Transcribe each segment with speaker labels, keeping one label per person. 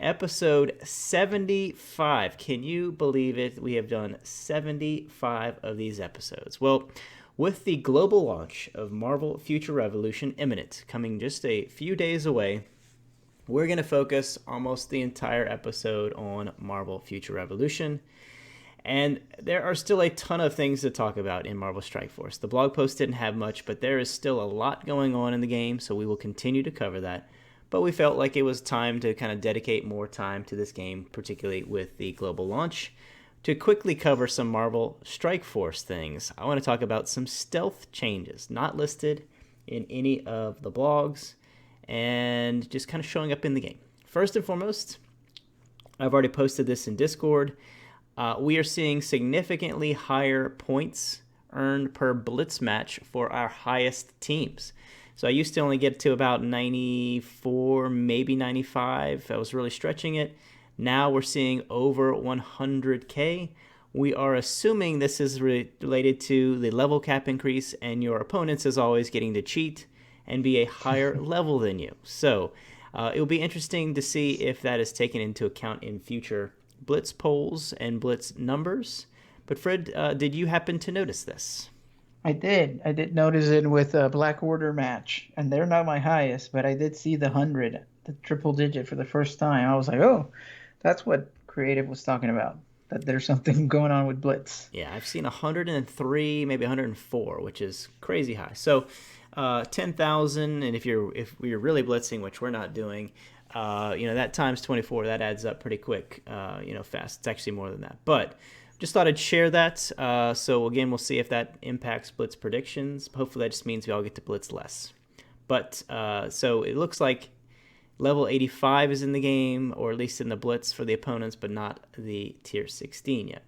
Speaker 1: Episode 75. Can you believe it? We have done 75 of these episodes. Well, with the global launch of Marvel Future Revolution imminent, coming just a few days away, we're going to focus almost the entire episode on Marvel Future Revolution. And there are still a ton of things to talk about in Marvel Strike Force. The blog post didn't have much, but there is still a lot going on in the game, so we will continue to cover that. But we felt like it was time to kind of dedicate more time to this game, particularly with the global launch. To quickly cover some Marvel Strike Force things, I want to talk about some stealth changes not listed in any of the blogs and just kind of showing up in the game. First and foremost, I've already posted this in Discord. We are seeing significantly higher points earned per blitz match for our highest teams. So I used to only get to about 94, maybe 95. I was really stretching it. Now we're seeing over 100K. We are assuming this is related to the level cap increase, and your opponents is always getting to cheat and be a higher level than you. So it will be interesting to see if that is taken into account in future blitz polls and blitz numbers. But Frid, did you happen to notice this?
Speaker 2: I did. I did notice it with a Black Order match, and they're not my highest, but I did see the 100, the triple digit for the first time. I was like, oh, that's what Creative was talking about, that there's something going on with Blitz.
Speaker 1: Yeah, I've seen 103, maybe 104, which is crazy high. So 10,000, and if we're really blitzing, which we're not doing, that times 24, that adds up pretty quick, fast. It's actually more than that. But just thought I'd share that. So again, we'll see if that impacts blitz predictions. Hopefully that just means we all get to blitz less. But so it looks like level 85 is in the game, or at least in the blitz for the opponents, but not the tier 16 yet.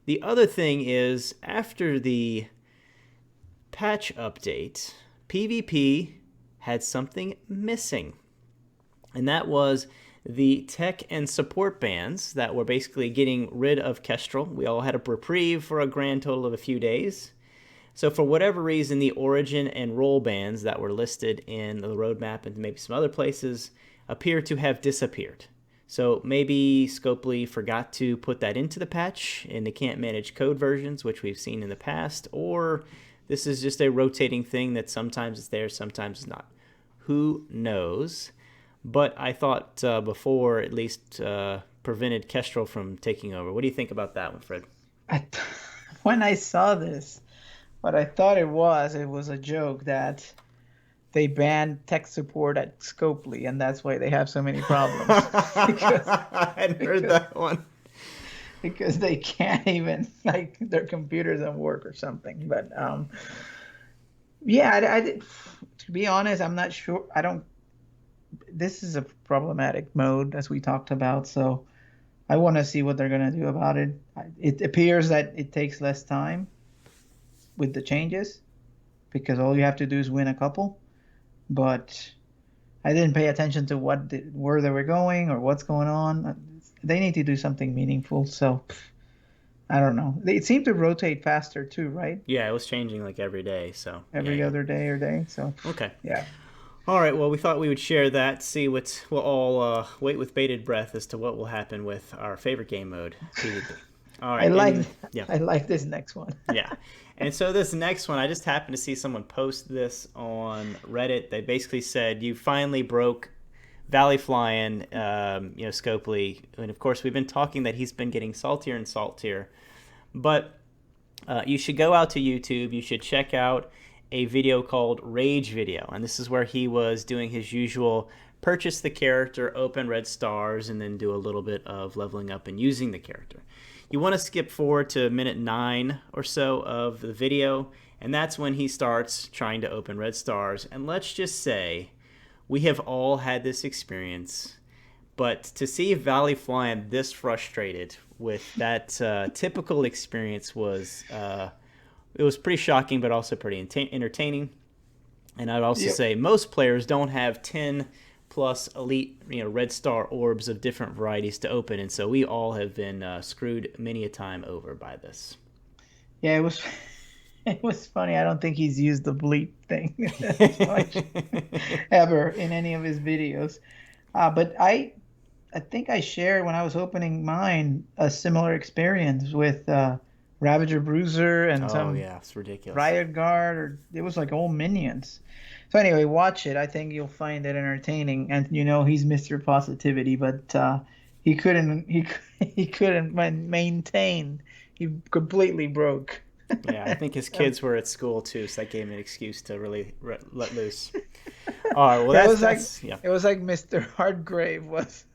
Speaker 1: The other thing is, after the patch update, PvP had something missing. And that was the tech and support bans that were basically getting rid of Kestrel. We all had a reprieve for a grand total of a few days. So for whatever reason, the origin and role bans that were listed in the roadmap and maybe some other places appear to have disappeared. So maybe Scopely forgot to put that into the patch and they can't manage code versions, which we've seen in the past, or this is just a rotating thing that sometimes it's there, sometimes it's not. Who knows? But I thought before at least prevented Kestrel from taking over. What do you think about that one, Fred?
Speaker 2: When I saw this, what I thought it was a joke that they banned tech support at Scopely, and that's why they have so many problems.
Speaker 1: I hadn't heard that one.
Speaker 2: Because they can't even, their computers don't work or something. But to be honest, I'm not sure. This is a problematic mode, as we talked about, so I want to see what they're going to do about it. It appears that it takes less time with the changes because all you have to do is win a couple, but I didn't pay attention to where they were going or what's going on. They need to do something meaningful, so I don't know. It seemed to rotate faster too, right?
Speaker 1: Yeah, it was changing like every day, so
Speaker 2: every other day or day. So
Speaker 1: okay,
Speaker 2: yeah.
Speaker 1: All right, well, we thought we would share that, see we'll all wait with bated breath as to what will happen with our favorite game mode, PvP.
Speaker 2: All right. I like this next one.
Speaker 1: Yeah. And so this next one, I just happened to see someone post this on Reddit. They basically said, you finally broke Valley Flying, Scopely. And of course, we've been talking that he's been getting saltier and saltier. But you should go out to YouTube. You should check out a video called Rage Video, and this is where he was doing his usual purchase the character, open red stars, and then do a little bit of leveling up and using the character. You want to skip forward to minute 9 or so of the video, and that's when he starts trying to open red stars. And let's just say we have all had this experience, but to see Valley Flying this frustrated with that typical experience was it was pretty shocking, but also pretty entertaining. And I'd also say most players don't have 10 plus elite, red star orbs of different varieties to open, and so we all have been screwed many a time over by this.
Speaker 2: Yeah, it was funny. I don't think he's used the bleep thing much ever in any of his videos, but I think I shared when I was opening mine a similar experience with Ravager Bruiser and
Speaker 1: Oh
Speaker 2: some
Speaker 1: yeah, it's ridiculous.
Speaker 2: Riot Guard, or it was like all minions. So anyway, watch it. I think you'll find it entertaining. And he's Mr. Positivity, but he couldn't maintain. He completely broke.
Speaker 1: Yeah, I think his
Speaker 2: So
Speaker 1: kids were at school too, so that gave him an excuse to really let loose. All right, well
Speaker 2: it
Speaker 1: that's
Speaker 2: was like
Speaker 1: that's yeah.
Speaker 2: it was like Mr. Hardgrave was,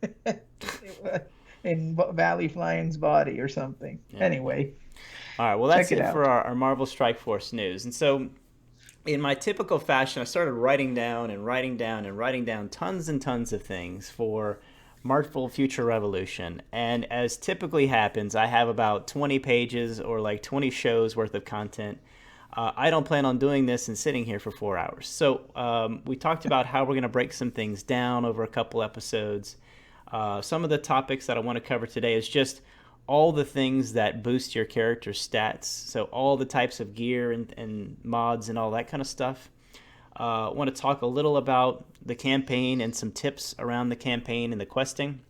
Speaker 2: in Valley Flying's body or something.
Speaker 1: Yeah.
Speaker 2: Anyway,
Speaker 1: All right, well that's
Speaker 2: check it
Speaker 1: it for
Speaker 2: out.
Speaker 1: our Marvel Strike Force news. And so in my typical fashion, I started writing down and writing down and writing down tons and tons of things for Marvel Future Revolution. And as typically happens, I have about 20 pages or like 20 shows worth of content. I don't plan on doing this and sitting here for 4 hours. So we talked about how we're going to break some things down over a couple episodes. Some of the topics that I want to cover today is just all the things that boost your character's stats. So all the types of gear and mods and all that kind of stuff. I want to talk a little about the campaign and some tips around the campaign and the questing.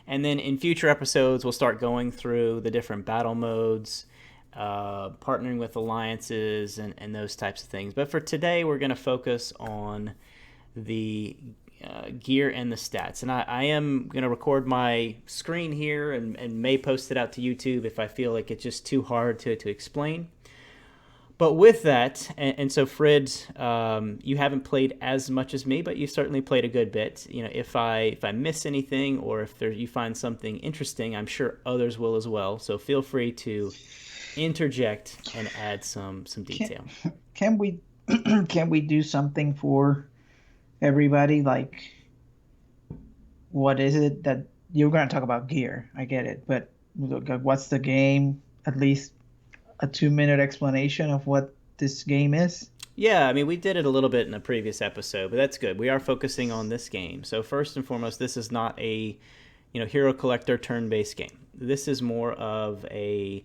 Speaker 1: And then in future episodes, we'll start going through the different battle modes, partnering with alliances, and those types of things. But for today, we're going to focus on the gear and the stats. And I am going to record my screen here and may post it out to YouTube if I feel like it's just too hard to explain. But with that, and so Frid, you haven't played as much as me, but you certainly played a good bit. If I miss anything or if you find something interesting, I'm sure others will as well. So feel free to interject and add some
Speaker 2: Can
Speaker 1: detail.
Speaker 2: can we can we do something for everybody? Like, what is it that you're going to talk about gear? I get it, but what's the game? At least a 2-minute explanation of what this game is.
Speaker 1: Yeah, I mean, we did it a little bit in a previous episode, but that's good. We are focusing on this game. So first and foremost, this is not a hero collector turn-based game. This is more of a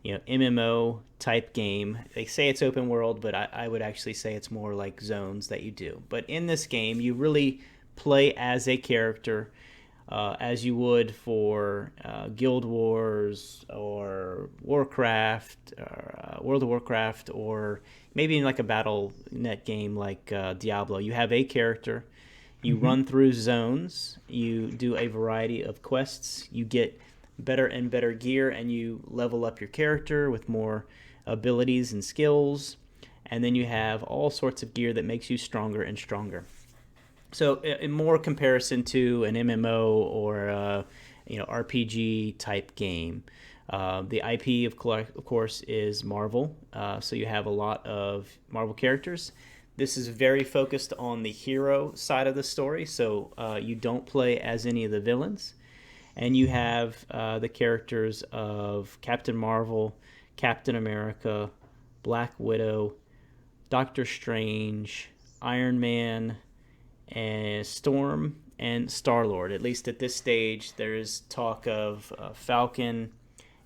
Speaker 1: MMO type game. They say it's open world, but I would actually say it's more like zones that you do. But in this game, you really play as a character, as you would for Guild Wars or Warcraft, or World of Warcraft, or maybe in like a Battle.net game like Diablo. You have a character. You
Speaker 2: Mm-hmm.
Speaker 1: run through zones. You do a variety of quests. You get better and better gear, and you level up your character with more abilities and skills. And then you have all sorts of gear that makes you stronger and stronger. So, in more comparison to an MMO or RPG type game, the IP of course is Marvel. So you have a lot of Marvel characters. This is very focused on the hero side of the story. So you don't play as any of the villains, and you have the characters of Captain Marvel, Captain America, Black Widow, Doctor Strange, Iron Man, and Storm, and Star-Lord. At least at this stage, there is talk of Falcon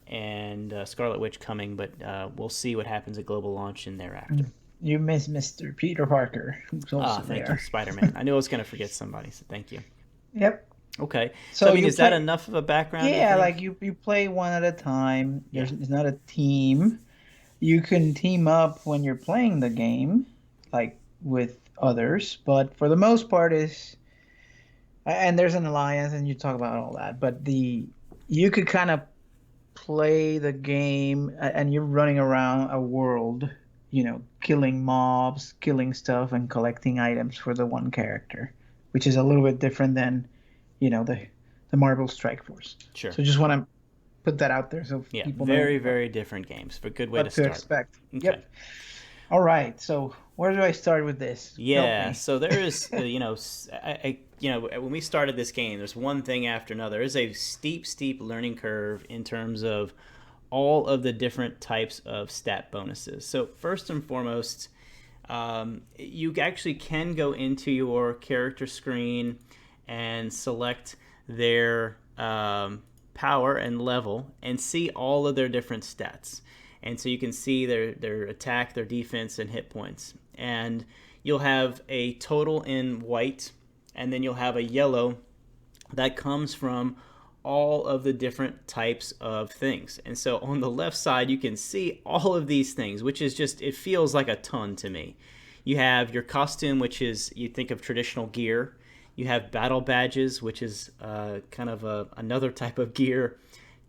Speaker 1: and Scarlet Witch coming, but we'll see what happens at global launch and thereafter.
Speaker 2: You miss Mr. Peter Parker, who's
Speaker 1: Ah,
Speaker 2: also
Speaker 1: thank you,
Speaker 2: there.
Speaker 1: Spider-Man. I knew I was going to forget somebody, so thank you.
Speaker 2: Yep.
Speaker 1: Okay, so I
Speaker 2: So
Speaker 1: mean,
Speaker 2: you
Speaker 1: is that
Speaker 2: play,
Speaker 1: enough of a background, you
Speaker 2: yeah, like
Speaker 1: think?
Speaker 2: you play one at a time.
Speaker 1: Yeah.
Speaker 2: It's not a team. You can team up when you're playing the game, like with others, but for the most part is and there's an alliance and you talk about all that, but the you could kind of play the game and you're running around a world, killing mobs, killing stuff and collecting items for the one character, which is a little bit different than, the Marvel Strike Force.
Speaker 1: Sure.
Speaker 2: So just want to put that out there so
Speaker 1: Yeah,
Speaker 2: people know
Speaker 1: very, very different games, but good way to
Speaker 2: what to
Speaker 1: start.
Speaker 2: expect.
Speaker 1: Okay.
Speaker 2: Yep. All right. So where do I start with this? Help
Speaker 1: Yeah,
Speaker 2: me.
Speaker 1: so there is, when we started this game, there's one thing after another. There's a steep, steep learning curve in terms of all of the different types of stat bonuses. So first and foremost, you actually can go into your character screen and select their power and level and see all of their different stats. And so you can see their attack, their defense, and hit points. And you'll have a total in white, and then you'll have a yellow that comes from all of the different types of things. And so on the left side, you can see all of these things, which is just, it feels like a ton to me. You have your costume, which is, you think of traditional gear. You have battle badges, which is kind of another type of gear.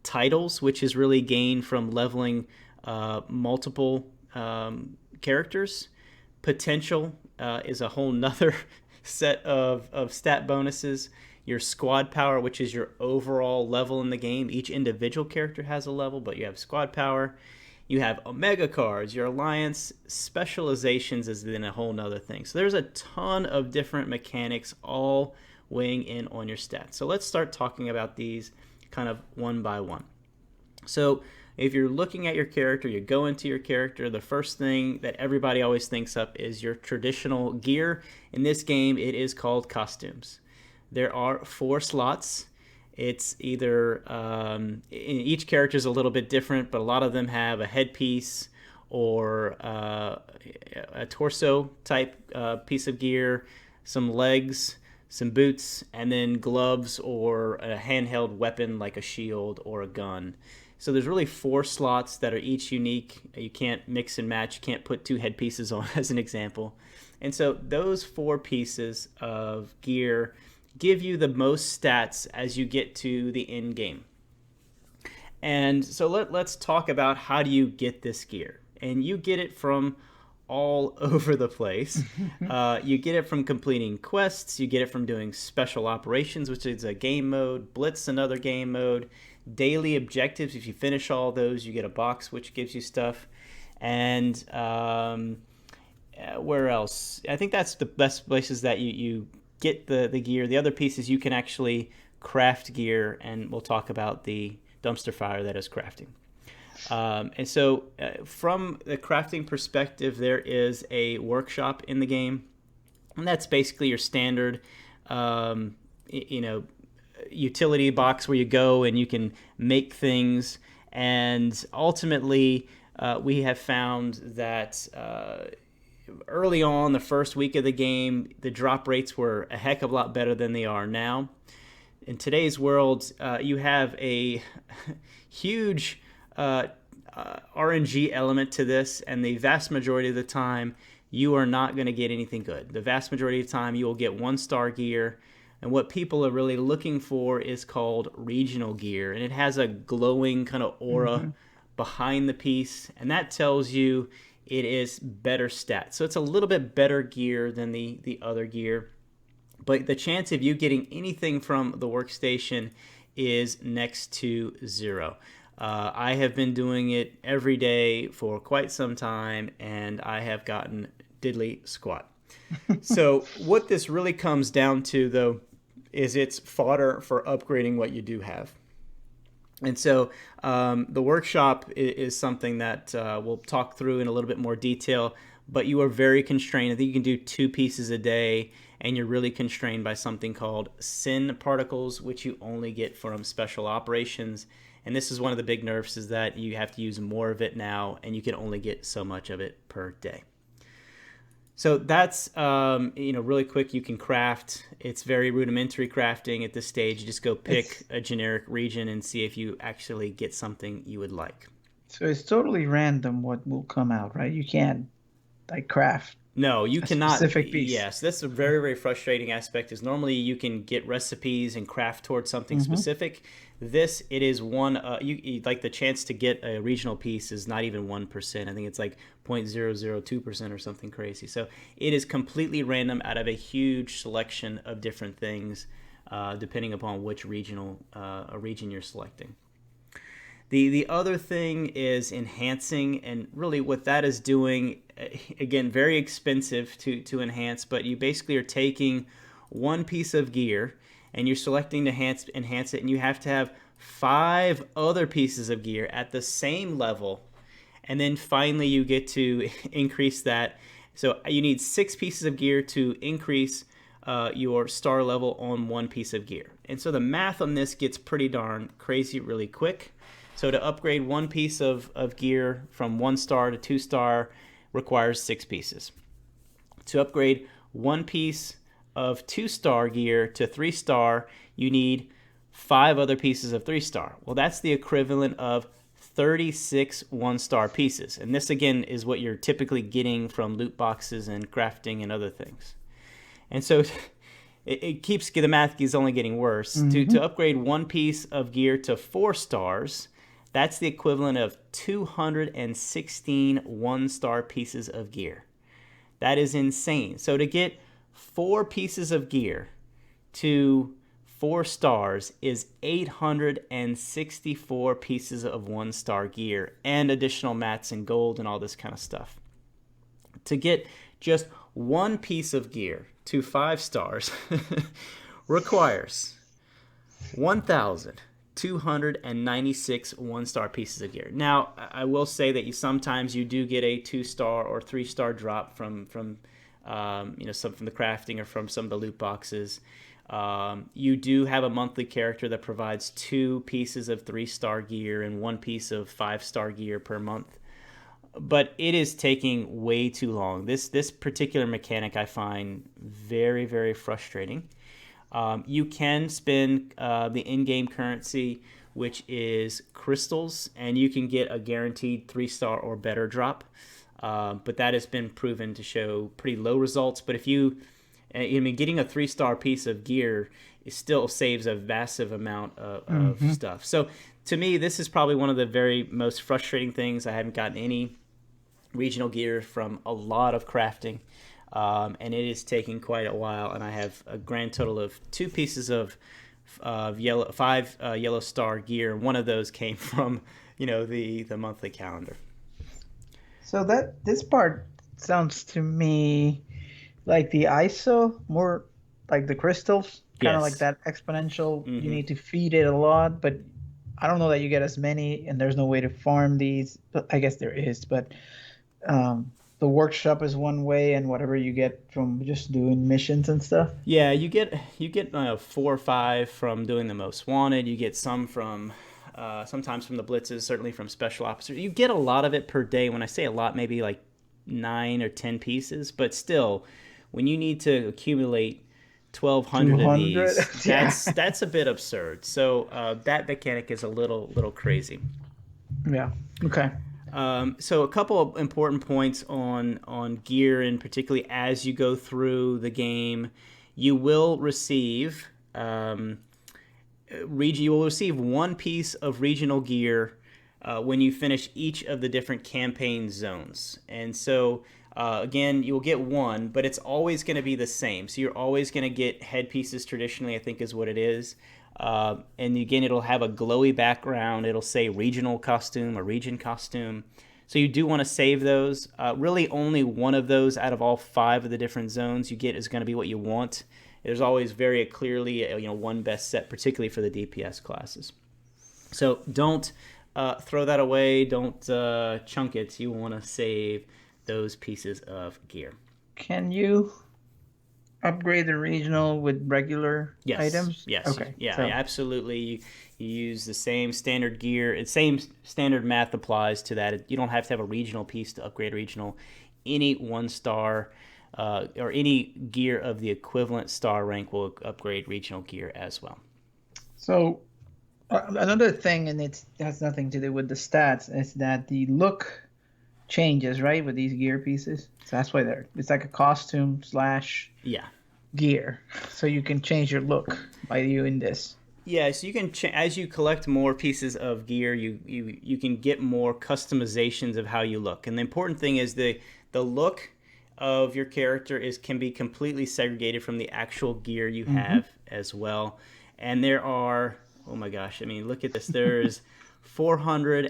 Speaker 1: Titles, which is really gained from leveling multiple characters. Potential is a whole nother set of stat bonuses. Your squad power, which is your overall level in the game. Each individual character has a level, but you have squad power. You have Omega cards. Your alliance specializations is then a whole nother thing. So there's a ton of different mechanics all weighing in on your stats. So let's start talking about these kind of one by one. So if you're looking at your character, you go into your character, the first thing that everybody always thinks of is your traditional gear. In this game, it is called costumes. There are 4 slots. It's either, each character is a little bit different, but a lot of them have a headpiece or a torso type piece of gear, some legs, some boots, and then gloves or a handheld weapon like a shield or a gun. So there's really 4 slots that are each unique. You can't mix and match. You can't put 2 headpieces on as an example. And so those 4 pieces of gear give you the most stats as you get to the end game. And so let's talk about how do you get this gear. And you get it from all over the place. You get it from completing quests. You get it from doing special operations, which is a game mode. Blitz, another game mode. Daily objectives. If you finish all those, you get a box which gives you stuff. And where else? I think that's the best places that you get the gear. The other piece is you can actually craft gear, and we'll talk about the dumpster fire that is crafting. And so from the crafting perspective, there is a workshop in the game, and that's basically your standard utility box where you go and you can make things. And ultimately, we have found that early on, the first week of the game, the drop rates were a heck of a lot better than they are now. In today's world, you have a huge RNG element to this, and the vast majority of the time, you are not going to get anything good. The vast majority of the time, you will get 1-star gear, and what people are really looking for is called regional gear, and it has a glowing kind of aura behind the piece, and that tells you it is better stats. So it's a little bit better gear than the other gear. But the chance of you getting anything from the workstation is next to 0. I have been doing it every day for quite some time, and I have gotten diddly squat. So what this really comes down to, though, is it's fodder for upgrading what you do have. And so the workshop is something that we'll talk through in a little bit more detail, but you are very constrained. I think you can do 2 pieces a day, and you're really constrained by something called sin particles, which you only get from special operations. And this is one of the big nerfs, is that you have to use more of it now, and you can only get so much of it per day. So that's, really quick, you can craft. It's very rudimentary crafting at this stage. You just go pick a generic region and see if you actually get something you would like.
Speaker 2: So it's totally random what will come out, right? You can't craft.
Speaker 1: No, you cannot.
Speaker 2: Specific piece.
Speaker 1: Yes, that's a very, very frustrating aspect. Is normally you can get recipes and craft towards something specific. This, it is one. You like the chance to get a regional piece is not even 1%. I think it's like 0.002% or something crazy. So it is completely random out of a huge selection of different things, depending upon which region you're selecting. The other thing is enhancing, and really what that is doing, again, very expensive to enhance, but you basically are taking one piece of gear and you're selecting to enhance it, and you have to have 5 other pieces of gear at the same level, and then finally you get to increase that. So you need 6 pieces of gear to increase your star level on one piece of gear. And so the math on this gets pretty darn crazy really quick. So to upgrade one piece of gear from 1 star to 2 star requires 6 pieces. To upgrade one piece of 2 star gear to 3 star, you need 5 other pieces of 3-star. Well, that's the equivalent of 36 1-star pieces. And this, again, is what you're typically getting from loot boxes and crafting and other things. And so it keeps, the math is only getting worse. To upgrade 1 piece of gear to 4 stars, that's the equivalent of 216 1-star pieces of gear. That is insane. So to get 4 pieces of gear to 4 stars is 864 pieces of 1-star gear and additional mats and gold and all this kind of stuff. To get just 1 piece of gear to 5 stars requires 1,296 1-star pieces of gear. Now, I will say that sometimes you do get a 2-star or 3-star drop from some from the crafting or from some of the loot boxes. You do have a monthly character that provides 2 pieces of 3-star gear and 1 piece of 5-star gear per month. But it is taking way too long. This particular mechanic I find very, very frustrating. You can spend the in-game currency, which is crystals, and you can get a guaranteed 3-star or better drop. But that has been proven to show pretty low results. But if getting a 3-star piece of gear still saves a massive amount of stuff. So to me, this is probably one of the very most frustrating things. I haven't gotten any regional gear from a lot of crafting, and it is taking quite a while. And I have a grand total of 2 pieces of 5 yellow star gear. One of those came from the monthly calendar.
Speaker 2: So this part sounds to me like the ISO, more like the crystals, kind of like that exponential. You need to feed it a lot, but I don't know that you get as many, and there's no way to farm these. But I guess there is, but the workshop is one way, and whatever you get from just doing missions and stuff.
Speaker 1: Yeah, you get 4 or 5 from doing the most wanted. You get some from sometimes from the blitzes, certainly from special officers. You get a lot of it per day. When I say a lot, maybe like 9 or 10 pieces, but still, when you need to accumulate 1,200 of these, that's a bit absurd. So that mechanic is a little crazy.
Speaker 2: Yeah. Okay.
Speaker 1: So a couple of important points on gear, and particularly as you go through the game, you will receive you will receive 1 piece of regional gear when you finish each of the different campaign zones. And so again, you'll get 1, but it's always going to be the same. So you're always going to get headpieces traditionally, I think is what it is. And again, it'll have a glowy background. It'll say regional costume or region costume. So you do want to save those. Really only 1 of those out of all 5 of the different zones you get is going to be what you want. There's always very clearly one best set, particularly for the DPS classes. So don't throw that away. Don't chunk it. You want to save those pieces of gear.
Speaker 2: Can you upgrade the regional with regular items?
Speaker 1: Yes.
Speaker 2: Okay.
Speaker 1: Yeah, so. Absolutely. You use the same standard gear. Same standard math applies to that. You don't have to have a regional piece to upgrade regional. Any 1-star or any gear of the equivalent star rank will upgrade regional gear as well.
Speaker 2: So another thing, and it has nothing to do with the stats, is that the look changes, right, with these gear pieces. So that's why it's like a costume / gear. So you can change your look by doing this.
Speaker 1: Yeah, so you can as you collect more pieces of gear, you can get more customizations of how you look. And the important thing is the look of your character can be completely segregated from the actual gear you have as well. And there are, oh my gosh, I mean, look at this. There's 20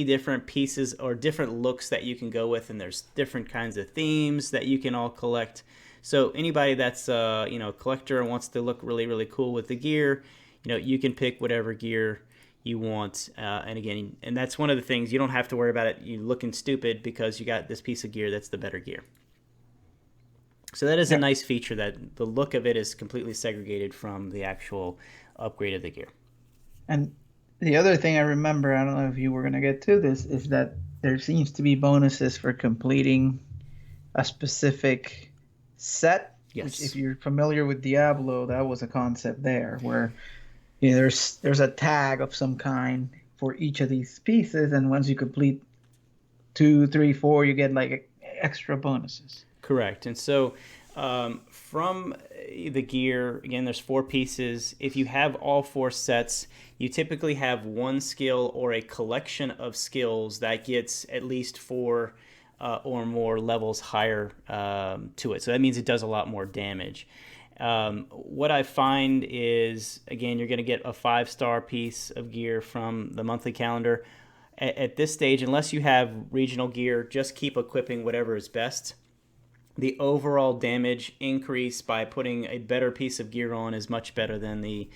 Speaker 1: different pieces or different looks that you can go with, and there's different kinds of themes that you can all collect. So anybody that's a collector and wants to look really, really cool with the gear, you can pick whatever gear you want. And again, and that's one of the things, you don't have to worry about it you looking stupid because you got this piece of gear that's the better gear. So that is a nice feature, that the look of it is completely segregated from the actual upgrade of the gear.
Speaker 2: And the other thing I remember, I don't know if you were going to get to this, is that there seems to be bonuses for completing a specific set. which if
Speaker 1: Yes.
Speaker 2: you're familiar with Diablo, that was a concept there where there's a tag of some kind for each of these pieces, and once you complete two, three, four, you get like extra bonuses.
Speaker 1: Correct. And so from the gear, again, there's four pieces. If you have all four sets, you typically have one skill or a collection of skills that gets at least four or more levels higher to it. So that means it does a lot more damage. What I find is, again, you're going to get a 5-star piece of gear from the monthly calendar. At this stage, unless you have regional gear, just keep equipping whatever is best. The overall damage increase by putting a better piece of gear on is much better than the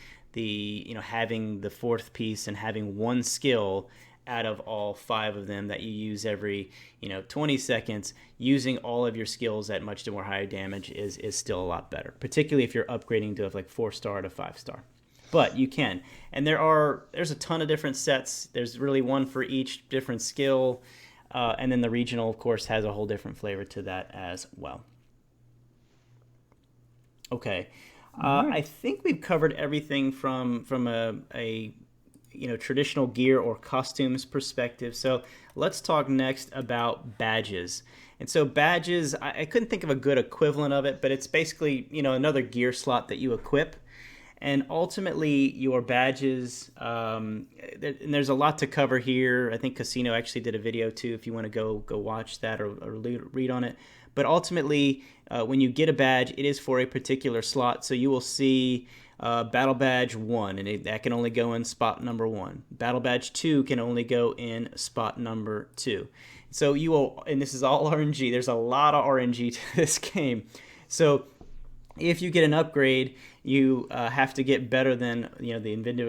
Speaker 1: having the fourth piece and having one skill out of all five of them that you use every 20 seconds. Using all of your skills at much more higher damage is still a lot better, particularly if you're upgrading to like 4-star to 5-star. But you can, and there's a ton of different sets. There's really one for each different skill. And then the regional, of course, has a whole different flavor to that as well. Okay,
Speaker 2: Right.
Speaker 1: I think we've covered everything from a traditional gear or costumes perspective. So let's talk next about badges. And so badges, I couldn't think of a good equivalent of it, but it's basically another gear slot that you equip. And ultimately, your badges, and there's a lot to cover here. I think Casino actually did a video too, if you want to go watch that or read on it. But ultimately, when you get a badge, it is for a particular slot. So you will see Battle Badge 1, and that can only go in spot number 1. Battle Badge 2 can only go in spot number 2. So you will, and this is all RNG. There's a lot of RNG to this game. So if you get an upgrade, you have to get better than the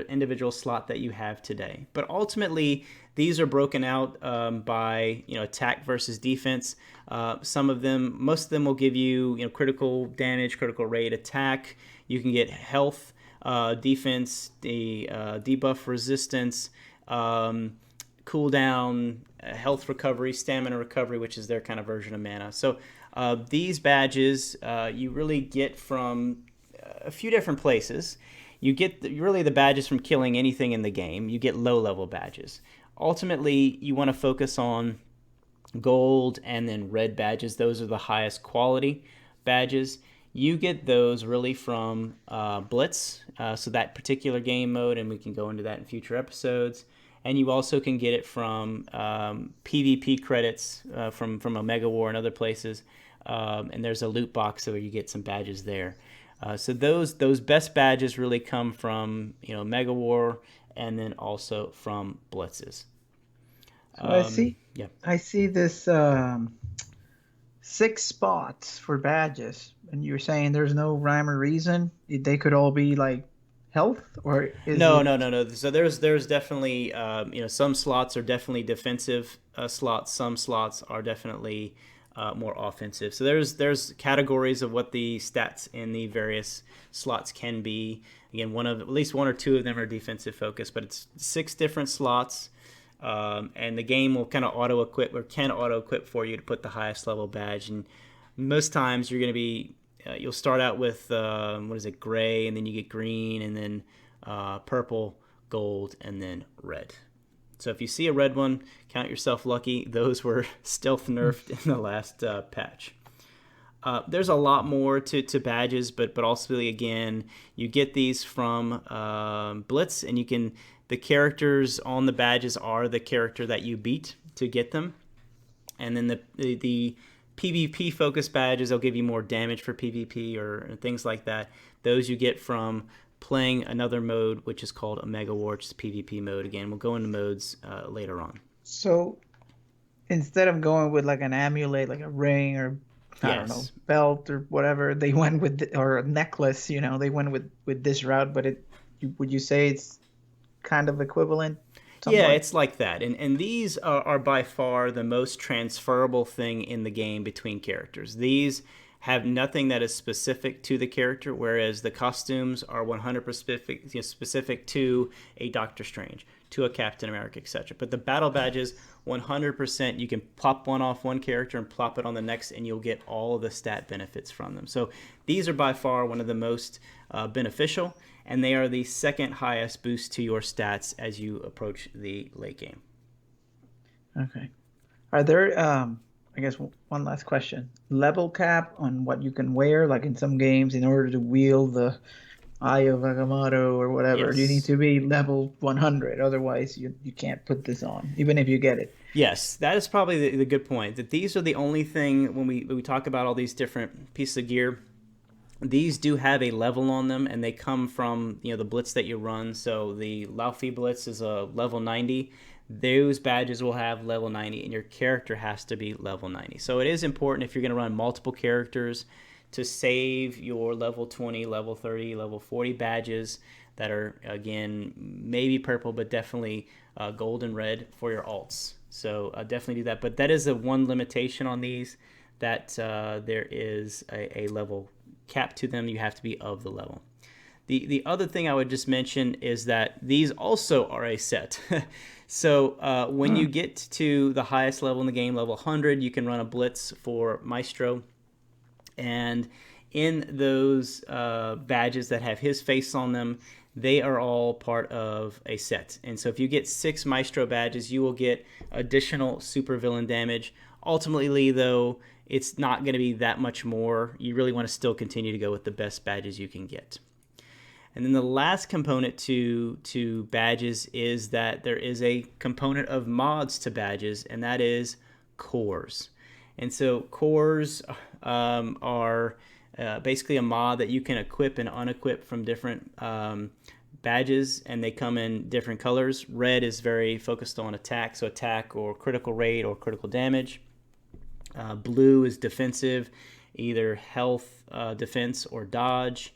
Speaker 1: individual slot that you have today. But ultimately, these are broken out by attack versus defense. Most of them will give you critical damage, critical rate, attack. You can get health, defense, the debuff resistance, cooldown, health recovery, stamina recovery, which is their kind of version of mana. So these badges you really get from a few different places. You get really the badges from killing anything in the game. You get low-level badges. Ultimately, you want to focus on gold and then red badges. Those are the highest quality badges. You get those really from Blitz, so that particular game mode, and we can go into that in future episodes. And you also can get it from PvP credits from Omega War and other places. And there's a loot box where you get some badges there. So those best badges really come from Mega War and then also from Blitzes.
Speaker 2: So
Speaker 1: Yeah.
Speaker 2: I see this 6 spots for badges, and you're saying there's no rhyme or reason. They could all be like health, or is
Speaker 1: No,
Speaker 2: it?
Speaker 1: no, no, no. So there's definitely some slots are definitely defensive slots. Some slots are definitely more offensive. So there's categories of what the stats in the various slots can be. Again, at least one or two of them are defensive focused, but it's 6 different slots. And the game will kind of auto equip or can auto equip for you to put the highest level badge. And most times you're going to be you'll start out with gray, and then you get green, and then purple, gold, and then red. So if you see a red one, count yourself lucky. Those were stealth nerfed in the last patch. There's a lot more to badges, but also again, you get these from Blitz, and the characters on the badges are the character that you beat to get them, and then the PvP focused badges, they'll give you more damage for PvP or things like that. Those you get from playing another mode, which is called Omega War, which is PvP mode. Again, we'll go into modes later on.
Speaker 2: So instead of going with like an amulet, like a ring or I don't know,
Speaker 1: Yes.
Speaker 2: belt or whatever, they went with or a necklace. They went with this route. But would you say it's kind of equivalent,
Speaker 1: Yeah,
Speaker 2: somewhat?
Speaker 1: it's like that. And these are by far the most transferable thing in the game between characters. These have nothing that is specific to the character, whereas the costumes are 100% specific, specific to a Doctor Strange, to a Captain America, etc. But the battle badges, 100%, you can plop one off one character and plop it on the next, and you'll get all of the stat benefits from them. So these are by far one of the most beneficial, and they are the second highest boost to your stats as you approach the late game.
Speaker 2: Okay. Are there, I guess one last question. Level cap on what you can wear, like in some games, in order to wield the Eye of Agamotto or whatever. You need
Speaker 1: Yes.
Speaker 2: to be level 100. Otherwise, you can't put this on, even if you get it.
Speaker 1: Yes, that is probably the good point. That these are the only thing when we talk about all these different pieces of gear. These do have a level on them, and they come from the blitz that you run. So the Laufey blitz is a level 90. Those badges will have level 90, and your character has to be level 90. So it is important if you're going to run multiple characters to save your level 20, level 30, level 40 badges that are, again, maybe purple, but definitely gold and red for your alts. So definitely do that. But that is the one limitation on these, that there is a level cap to them. You have to be of the level. The other thing I would just mention is that these also are a set. So when you get to the highest level in the game, level 100, you can run a blitz for Maestro. And in those badges that have his face on them, they are all part of a set. And so if you get 6 Maestro badges, you will get additional supervillain damage. Ultimately, though, it's not going to be that much more. You really want to still continue to go with the best badges you can get. And then the last component to badges is that there is a component of mods to badges, and that is cores. And so cores are basically a mod that you can equip and unequip from different badges, and they come in different colors. Red is very focused on attack, so attack or critical rate or critical damage. Blue is defensive, either health, defense, or dodge.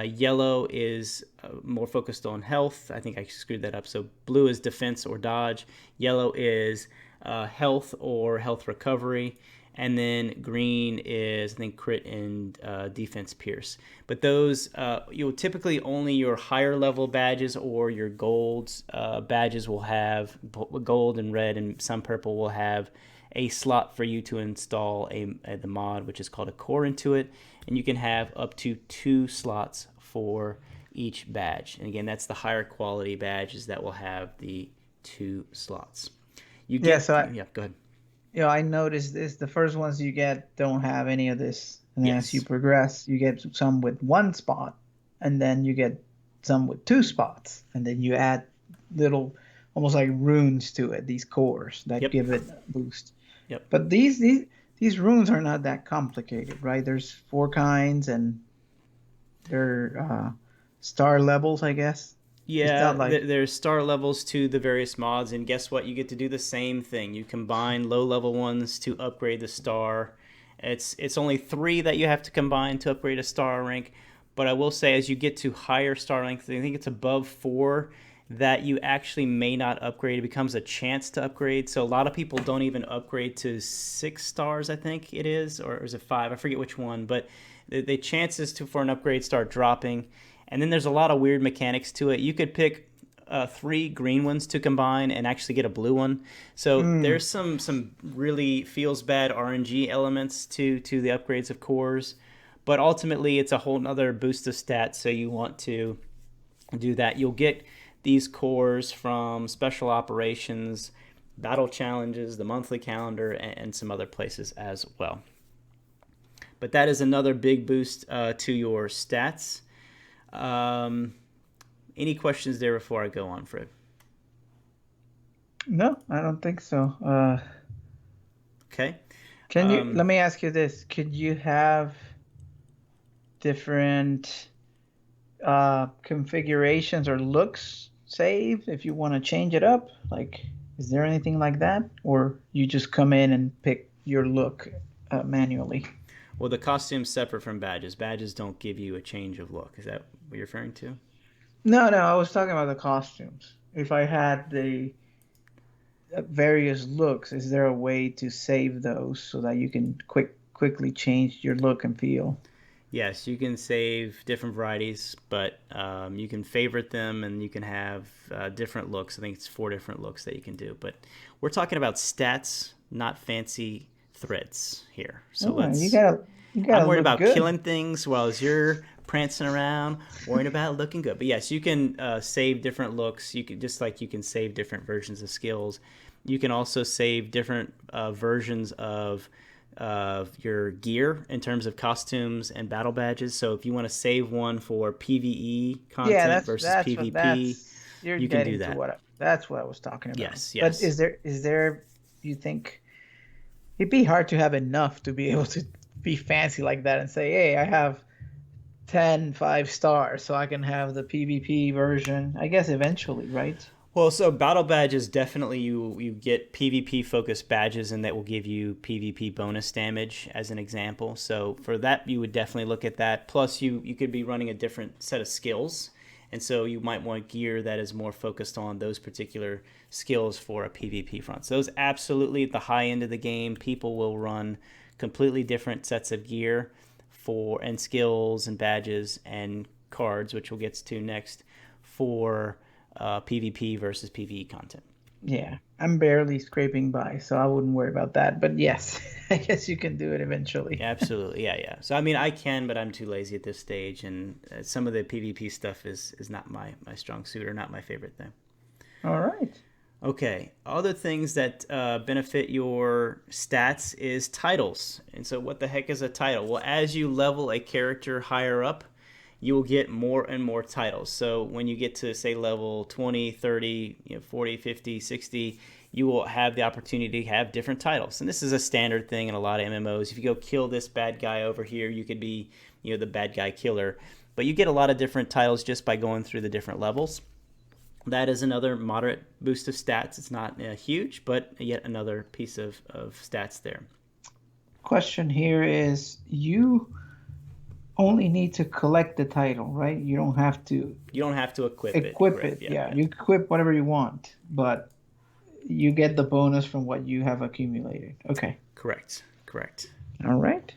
Speaker 1: Yellow is more focused on health. I think I screwed that up. So blue is defense or dodge. Yellow is health or health recovery. And then green is, I think, crit and defense pierce. But those, you'll typically only your higher level badges or your gold badges will have, gold and red and some purple will have a slot for you to install the mod, which is called a core, into it, and you can have up to 2 slots for each badge. And again, that's the higher quality badges that will have the 2 slots. You get, yeah, go ahead.
Speaker 2: I noticed this. The first ones you get don't have any of this, and then as you
Speaker 1: Yes.
Speaker 2: progress, you get some with 1 spot, and then you get some with 2 spots, and then you add little, almost like runes to it. These cores that
Speaker 1: Yep.
Speaker 2: give it a boost.
Speaker 1: Yep.
Speaker 2: But these runes are not that complicated, right? There's 4 kinds, and they're star levels, I guess. It's
Speaker 1: Yeah,
Speaker 2: not like
Speaker 1: there's star levels to the various mods, and guess what? You get to do the same thing. You combine low level ones to upgrade the star. It's only 3 that you have to combine to upgrade a star rank, but I will say as you get to higher star rank, I think it's above 4, that you actually may not upgrade. It becomes a chance to upgrade. So a lot of people don't even upgrade to 6 stars, I think it is, or is it 5? I forget which one, but the chances for an upgrade start dropping. And then there's a lot of weird mechanics to it. You could pick 3 green ones to combine and actually get a blue one. So there's some really feels bad RNG elements to the upgrades of cores. But ultimately, it's a whole nother boost of stats, so you want to do that. You'll get these cores from special operations, battle challenges, the monthly calendar, and some other places as well. But that is another big boost to your stats. Any questions there before I go on, Fred?
Speaker 2: no, I don't think so.
Speaker 1: Okay.
Speaker 2: Can you let me ask you this? Could you have different configurations or looks saved if you want to change it up? Like, is there anything like that, or you just come in and pick your look manually?
Speaker 1: Well, the costume's separate from badges. Badges don't give you a change of look. Is that what you're referring to?
Speaker 2: No, I was talking about the costumes. If I had the various looks, is there a way to save those so that you can quickly change your look and feel.
Speaker 1: Yes, you can save different varieties, but you can favorite them and you can have different looks. I think it's 4 different looks that you can do. But we're talking about stats, not fancy threads here. So
Speaker 2: Oh,
Speaker 1: let's.
Speaker 2: you
Speaker 1: I'm
Speaker 2: gotta
Speaker 1: worried
Speaker 2: look
Speaker 1: about
Speaker 2: good.
Speaker 1: killing things while as you're prancing around, worrying about looking good. But yes, you can save different looks. You can just like you can save different versions of skills. You can also save different versions of your gear in terms of costumes and battle badges. So if you want to save one for PvE
Speaker 2: Yeah,
Speaker 1: content versus
Speaker 2: that's what
Speaker 1: PvP,
Speaker 2: you're
Speaker 1: you can do
Speaker 2: getting to
Speaker 1: that.
Speaker 2: that's what I was talking about.
Speaker 1: Yes,
Speaker 2: But
Speaker 1: yes.
Speaker 2: is there you think it'd be hard to have enough to be able to be fancy like that and say, hey, I have 10 5 stars, so I can have the PvP version. I guess eventually, right?
Speaker 1: Well, so battle badges definitely you get PvP focused badges and that will give you PvP bonus damage as an example. So for that you would definitely look at that. Plus you could be running a different set of skills. And so you might want gear that is more focused on those particular skills for a PvP front. So those absolutely at the high end of the game, people will run completely different sets of gear for and skills and badges and cards, which we'll get to next, for PvP versus PvE content.
Speaker 2: Yeah, I'm barely scraping by, so I wouldn't worry about that. But yes, I guess you can do it eventually.
Speaker 1: Absolutely, yeah, yeah. So I mean, I can, but I'm too lazy at this stage, and some of the PvP stuff is not my strong suit or not my favorite thing.
Speaker 2: All right.
Speaker 1: Okay, other things that benefit your stats is titles. And so, what the heck is a title? Well, as you level a character higher up, you will get more and more titles. So, when you get to, say, level 20, 30, 40, 50, 60, you will have the opportunity to have different titles. And this is a standard thing in a lot of MMOs. If you go kill this bad guy over here, you could be, the bad guy killer. But you get a lot of different titles just by going through the different levels. That is another moderate boost of stats. It's not huge, but yet another piece of stats there.
Speaker 2: Question here is you only need to collect the title, right? You don't have to
Speaker 1: You don't have to equip it,
Speaker 2: equip
Speaker 1: correct?
Speaker 2: it.
Speaker 1: Yeah,
Speaker 2: Yeah,
Speaker 1: yeah.
Speaker 2: you equip whatever you want, but you get the bonus from what you have accumulated. Okay.
Speaker 1: Correct, correct.
Speaker 2: All right.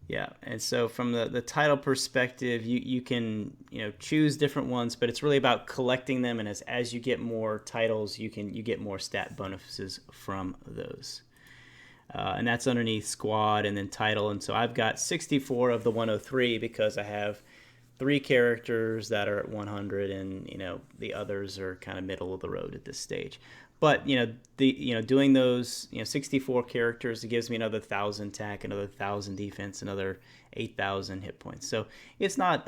Speaker 1: Yeah, and so from the title perspective, you can choose different ones, but it's really about collecting them, and as you get more titles, you get more stat bonuses from those. And that's underneath squad and then title. And so I've got 64 of the 103 because I have 3 characters that are at 100, and the others are kind of middle of the road at this stage. But doing those 64 characters, it gives me another 1,000 attack, another 1,000 defense, another 8,000 hit points. So it's not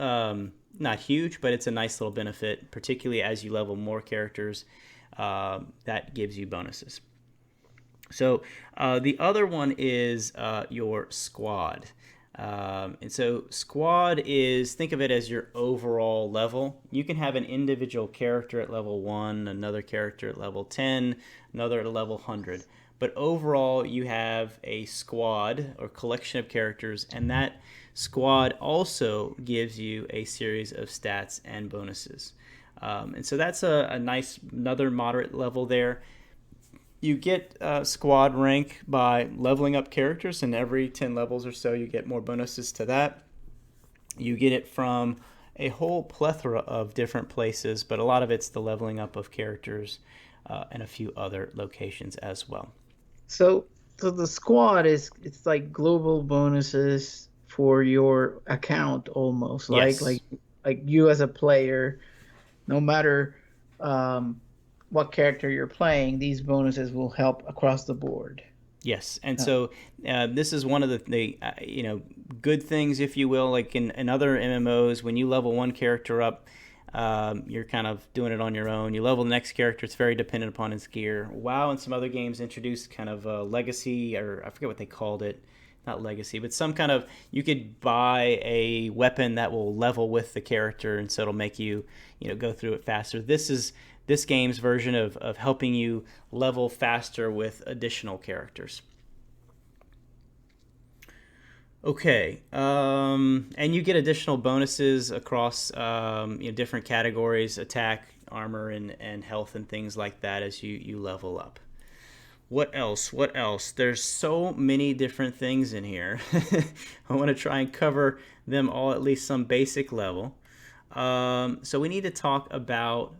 Speaker 1: huge, but it's a nice little benefit, particularly as you level more characters. That gives you bonuses. So the other one is your squad. And so squad is, think of it as your overall level. You can have an individual character at level 1, another character at level 10, another at level 100. But overall, you have a squad or collection of characters, and that squad also gives you a series of stats and bonuses. And so that's a nice, another moderate level there. You get squad rank by leveling up characters, and every 10 levels or so you get more bonuses to that. You get it from a whole plethora of different places, but a lot of it's the leveling up of characters and a few other locations as well.
Speaker 2: So the squad is it's like global bonuses for your account almost
Speaker 1: Yes.
Speaker 2: like you as a player, no matter what character you're playing, these bonuses will help across the board.
Speaker 1: Yes, and
Speaker 2: Uh,
Speaker 1: so this is one of the good things, if you will. Like in other MMOs, when you level one character up, you're kind of doing it on your own. You level the next character; it's very dependent upon his gear. WoW and some other games introduced kind of a legacy, or I forget what they called it. Not legacy, but some kind of, you could buy a weapon that will level with the character, and so it'll make you go through it faster. This is this game's version of helping you level faster with additional characters. Okay, and you get additional bonuses across different categories, attack, armor, and health, and things like that as you level up. What else? What else? There's so many different things in here. I want to try and cover them all at least some basic level. So we need to talk about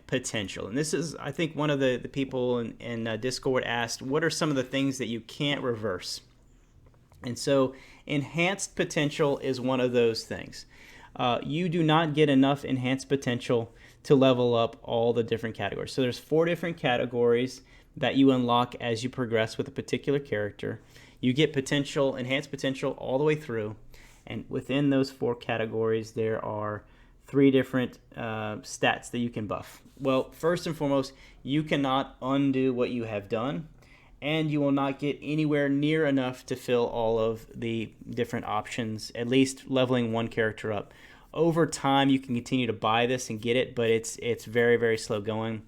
Speaker 1: potential. And this is, I think, one of the people in Discord asked, what are some of the things that you can't reverse? And so enhanced potential is one of those things. You do not get enough enhanced potential to level up all the different categories. So there's 4 different categories that you unlock as you progress with a particular character. You get potential, enhanced potential all the way through. And within those 4 categories, there are 3 different stats that you can buff. Well, first and foremost, you cannot undo what you have done, and you will not get anywhere near enough to fill all of the different options, at least leveling one character up. Over time, you can continue to buy this and get it, but it's very, very slow going.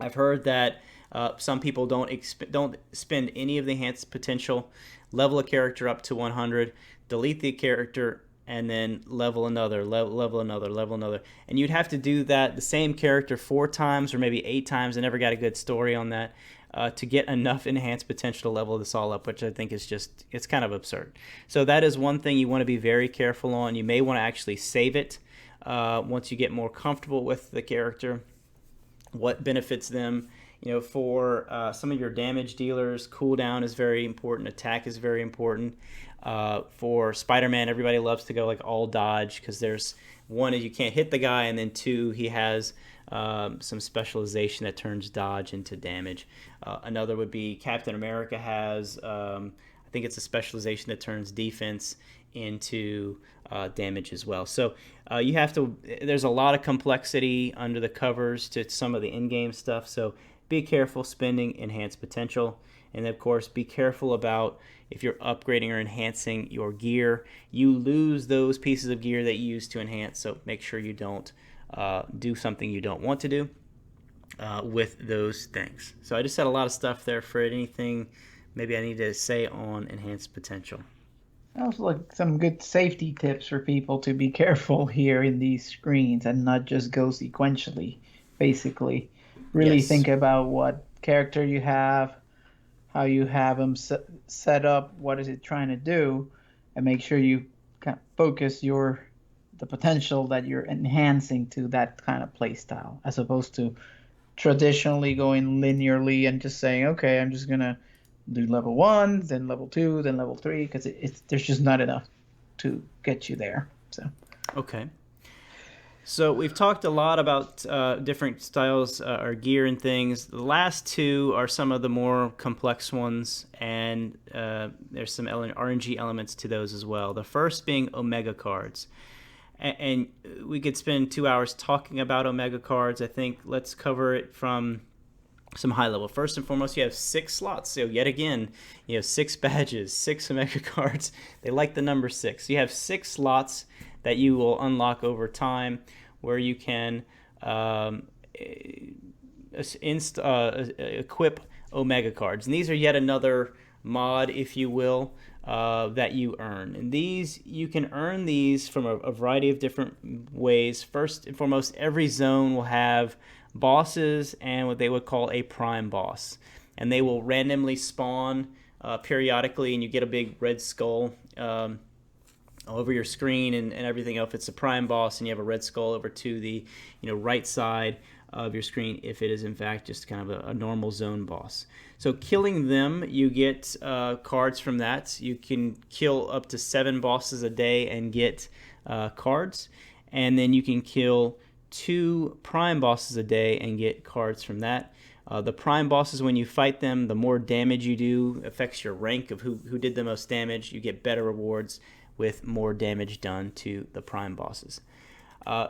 Speaker 1: I've heard that some people don't spend any of the enhanced potential, level a character up to 100, delete the character, and then level another, level another, level another. And you'd have to do that, the same character 4 times or maybe 8 times. I never got a good story on that. To get enough enhanced potential to level this all up, which I think is just, it's kind of absurd. So that is one thing you want to be very careful on. You may want to actually save it once you get more comfortable with the character, what benefits them. For some of your damage dealers, cooldown is very important, attack is very important. For Spider-Man, everybody loves to go like all dodge because there's one, you can't hit the guy, and then 2, he has some specialization that turns dodge into damage. Another would be Captain America has, I think it's a specialization that turns defense into damage as well. So you have to, there's a lot of complexity under the covers to some of the in-game stuff, so be careful spending enhanced potential. And of course, be careful about if you're upgrading or enhancing your gear. You lose those pieces of gear that you use to enhance, so make sure you don't do something you don't want to do with those things. So I just said a lot of stuff there, Fred. Anything maybe I need to say on enhanced potential?
Speaker 2: Also, like some good safety tips for people to be careful here in these screens and not just go sequentially. Basically, really
Speaker 1: Yes.
Speaker 2: think about what character you have, how you have them set up, what is it trying to do, and make sure you kind of focus the potential that you're enhancing to that kind of play style, as opposed to traditionally going linearly and just saying, okay, I'm just gonna do level 1, then level 2, then level 3, because it's there's just not enough to get you there. So
Speaker 1: Okay. So we've talked a lot about different styles or gear and things. The last 2 are some of the more complex ones, and there's some RNG elements to those as well. The first being Omega cards. And we could spend 2 hours talking about Omega cards. I think let's cover it from some high level. First and foremost, you have 6 slots. So yet again, 6 badges, 6 Omega cards. They like the number 6. You have 6 slots that you will unlock over time, where you can equip Omega cards. And these are yet another mod, if you will, that you earn. And these, you can earn these from a variety of different ways. First and foremost, every zone will have bosses and what they would call a prime boss. And they will randomly spawn periodically, and you get a big red skull over your screen and everything else. If it's a prime boss, and you have a red skull over to the right side of your screen if it is in fact just kind of a normal zone boss. So killing them, you get cards from that. You can kill up to 7 bosses a day and get cards, and then you can kill 2 prime bosses a day and get cards from that. The prime bosses, when you fight them, the more damage you do affects your rank of who did the most damage. You get better rewards with more damage done to the prime bosses.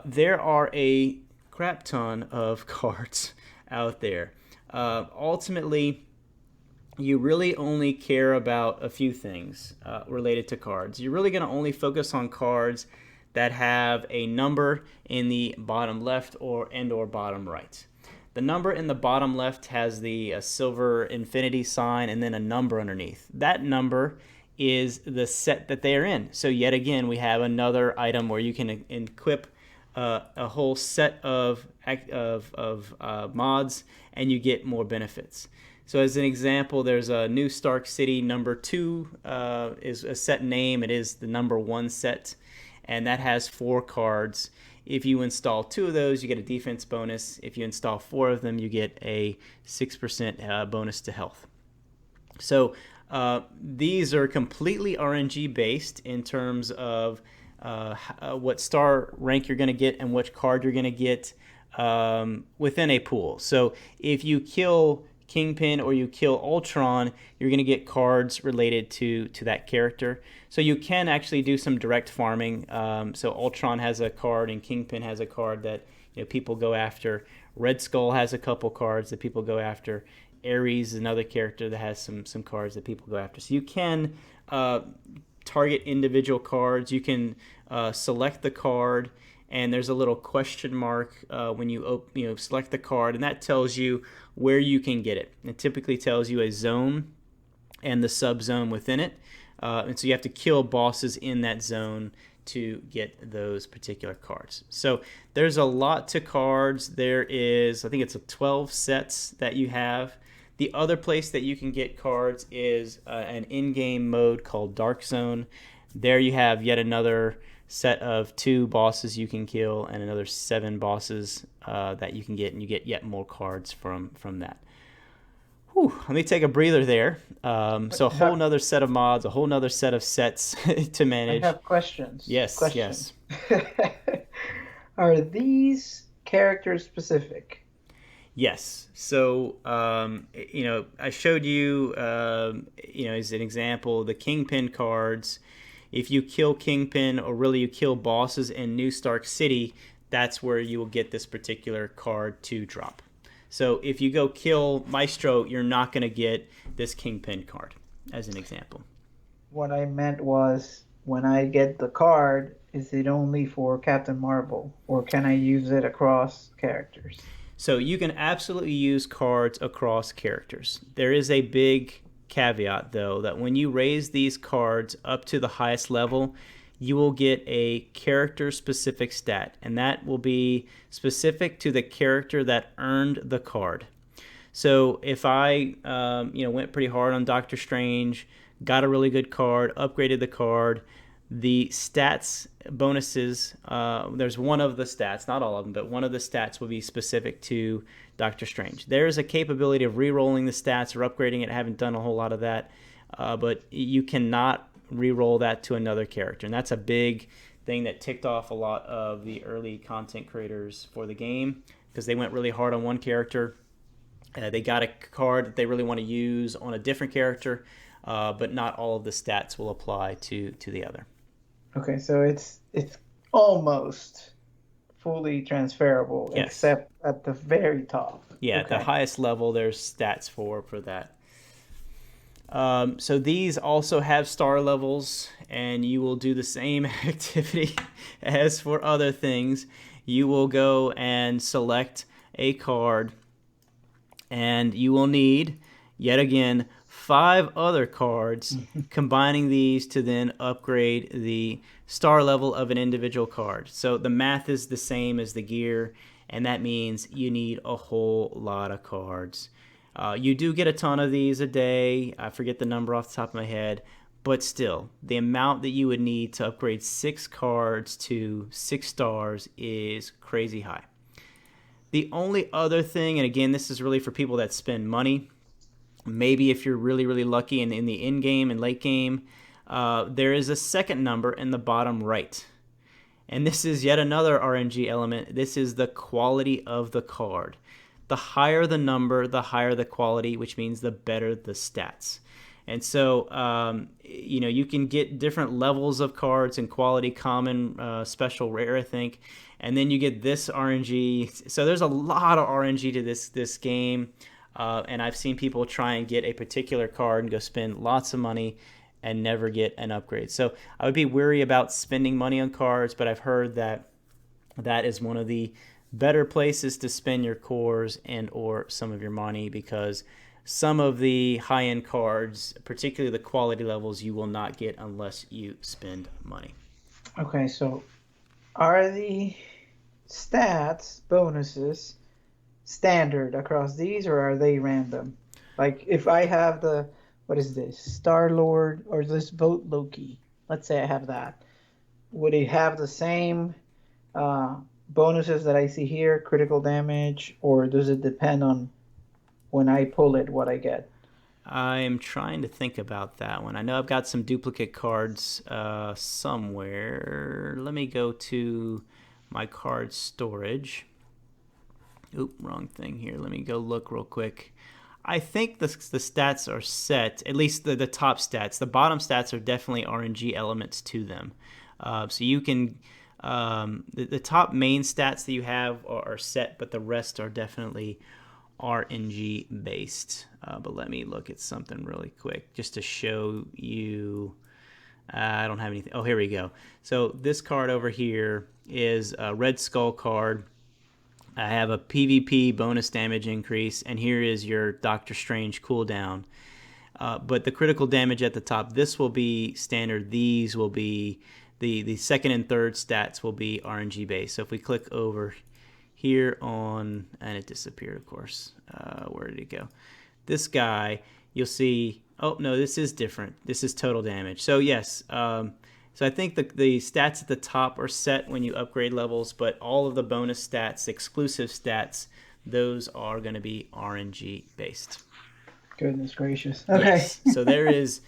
Speaker 1: There are a crap ton of cards out there. Ultimately, you really only care about a few things related to cards. You're really going to only focus on cards that have a number in the bottom left or bottom right. The number in the bottom left has the silver infinity sign and then a number underneath. That number is the set that they are in. So yet again, we have another item where you can equip a whole set of mods, and you get more benefits. So as an example, there's a New Stark City number 2 is a set name. It is the number 1 set, and that has 4 cards. If you install 2 of those, you get a defense bonus. If you install 4 of them, you get a 6% bonus to health. So these are completely RNG based in terms of what star rank you're going to get and which card you're going to get within a pool. So if you kill Kingpin or you kill Ultron, you're going to get cards related to that character. So you can actually do some direct farming. So Ultron has a card and Kingpin has a card that people go after. Red Skull has a couple cards that people go after. Ares is another character that has some cards that people go after. So you can target individual cards. You can select the card, and there's a little question mark when you select the card, and that tells you where you can get it. It typically tells you a zone and the sub-zone within it, and so you have to kill bosses in that zone to get those particular cards. So there's a lot to cards. There is, I think it's 12 sets that you have. The other place that you can get cards is an in-game mode called Dark Zone. There you have yet another set of 2 bosses you can kill and another 7 bosses that you can get, and you get yet more cards from that. Whew, let me take a breather there. So a whole nother set of mods, a whole nother set of sets to manage.
Speaker 2: I have questions.
Speaker 1: Yes.
Speaker 2: Are these characters specific?
Speaker 1: Yes. So, I showed you, as an example, the Kingpin cards. If you kill Kingpin, or really you kill bosses in New Stark City, that's where you will get this particular card to drop. So if you go kill Maestro, you're not going to get this Kingpin card, as an example.
Speaker 2: What I meant was, when I get the card, is it only for Captain Marvel, or can I use it across characters?
Speaker 1: So you can absolutely use cards across characters. There is a big caveat, though, that when you raise these cards up to the highest level, you will get a character-specific stat, and that will be specific to the character that earned the card. So if I went pretty hard on Doctor Strange, got a really good card, upgraded the card, the stats bonuses, there's one of the stats, not all of them, but one of the stats will be specific to Doctor Strange. There's a capability of re-rolling the stats or upgrading it. I haven't done a whole lot of that, but you cannot re-roll that to another character, and that's a big thing that ticked off a lot of the early content creators for the game, because they went really hard on one character. They got a card that they really want to use on a different character, but not all of the stats will apply to the other.
Speaker 2: Okay, so it's almost fully transferable,
Speaker 1: Yes.
Speaker 2: except at the very top.
Speaker 1: Yeah,
Speaker 2: okay.
Speaker 1: At the highest level, there's stats for that. So these also have star levels, and you will do the same activity as for other things. You will go and select a card, and you will need, yet again, 5 other cards, combining these to then upgrade the star level of an individual card. So the math is the same as the gear, and that means you need a whole lot of cards. You do get a ton of these a day. I forget the number off the top of my head, but still, the amount that you would need to upgrade 6 cards to 6 stars is crazy high. The only other thing, and again, this is really for people that spend money, maybe if you're really, really lucky in the in-game and late game, there is a second number in the bottom right. And this is yet another RNG element. This is the quality of the card. The higher the number, the higher the quality, which means the better the stats. And so, you can get different levels of cards in quality, common, special, rare, I think. And then you get this RNG. So there's a lot of RNG to this game. And I've seen people try and get a particular card and go spend lots of money and never get an upgrade. So I would be wary about spending money on cards, but I've heard that is one of the better places to spend your cores and or some of your money, because some of the high-end cards, particularly the quality levels, you will not get unless you spend money.
Speaker 2: Okay, so are the stats bonuses standard across these, or are they random? Like if I have the, what is this, Star Lord or this Vote Loki? Let's say I have that. Would it have the same uh, bonuses that I see here, critical damage, or does it depend on when I pull it what I get?
Speaker 1: I'm trying to think about that one. I know I've got some duplicate cards somewhere. Let me go to my card storage. Oop, wrong thing here. Let me go look real quick. I think the stats are set, at least the top stats. The bottom stats are definitely RNG elements to them. So you can, the top main stats that you have are set, but the rest are definitely RNG based. But let me look at something really quick just to show you. I don't have anything. Oh, here we go. So this card over here is a Red Skull card. I have a PvP bonus damage increase, and here is your Doctor Strange cooldown. But the critical damage at the top, this will be standard. These will be the second and third stats will be RNG based. So if we click over here on, and it disappeared, of course. Where did it go? This guy, you'll see. Oh no, this is different. This is total damage. So yes. So I think the stats at the top are set when you upgrade levels, but all of the bonus stats, exclusive stats, those are going to be RNG based.
Speaker 2: Goodness gracious. Okay.
Speaker 1: Yes. So there is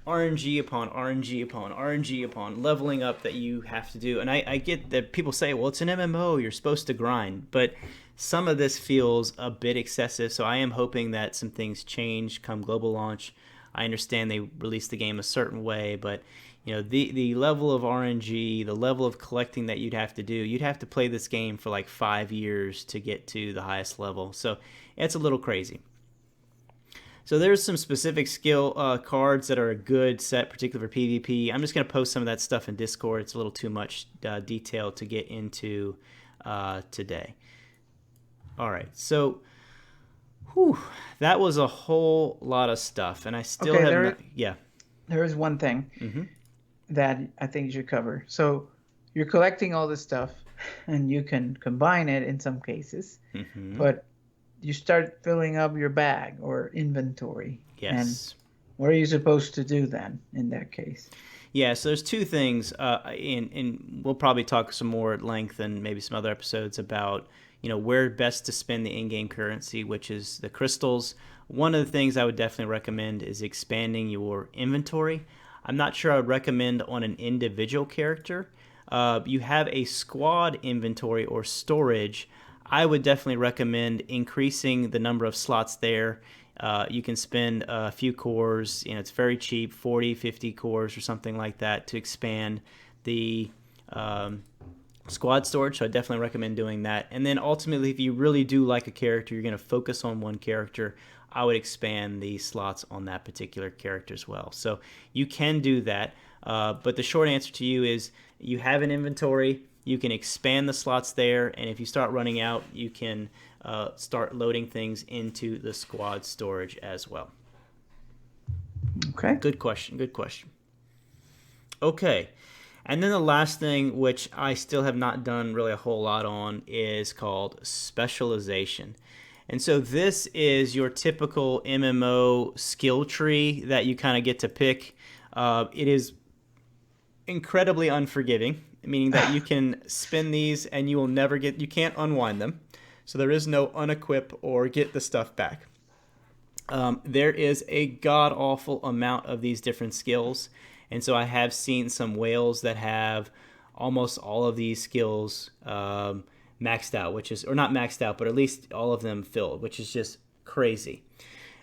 Speaker 1: RNG upon RNG upon RNG upon leveling up that you have to do. And I get that people say, well, it's an MMO, you're supposed to grind. But some of this feels a bit excessive. So I am hoping that some things change come global launch. I understand they released the game a certain way, but the level of RNG, the level of collecting that you'd have to do, you'd have to play this game for like 5 years to get to the highest level. So it's a little crazy. So there's some specific skill cards that are a good set, particularly for PvP. I'm just going to post some of that stuff in Discord. It's a little too much detail to get into today. All right, so that was a whole lot of stuff, and I still have not. Yeah.
Speaker 2: There is one thing that I think you should cover. So you're collecting all this stuff, and you can combine it in some cases, but you start filling up your bag or inventory.
Speaker 1: Yes.
Speaker 2: And what are you supposed to do then in that case?
Speaker 1: Yeah, so there's two things, and we'll probably talk some more at length and maybe some other episodes about where best to spend the in-game currency, which is the crystals. One of the things I would definitely recommend is expanding your inventory. I'm not sure I would recommend on an individual character. You have a squad inventory or storage. I would definitely recommend increasing the number of slots there. You can spend a few cores. It's very cheap, 40, 50 cores or something like that to expand the squad storage. So I definitely recommend doing that. And then ultimately, if you really do like a character, you're going to focus on one character, I would expand the slots on that particular character as well. So you can do that. But the short answer to you is you have an inventory. You can expand the slots there, and if you start running out, you can start loading things into the squad storage as well.
Speaker 2: Okay.
Speaker 1: Good question. Okay. And then the last thing, which I still have not done really a whole lot on, is called Specialization. And so this is your typical MMO skill tree that you kind of get to pick. It is incredibly unforgiving, meaning that you can spin these and you can't unwind them. So there is no unequip or get the stuff back. There is a god-awful amount of these different skills. And so I have seen some whales that have almost all of these skills maxed out, or not maxed out, but at least all of them filled, which is just crazy.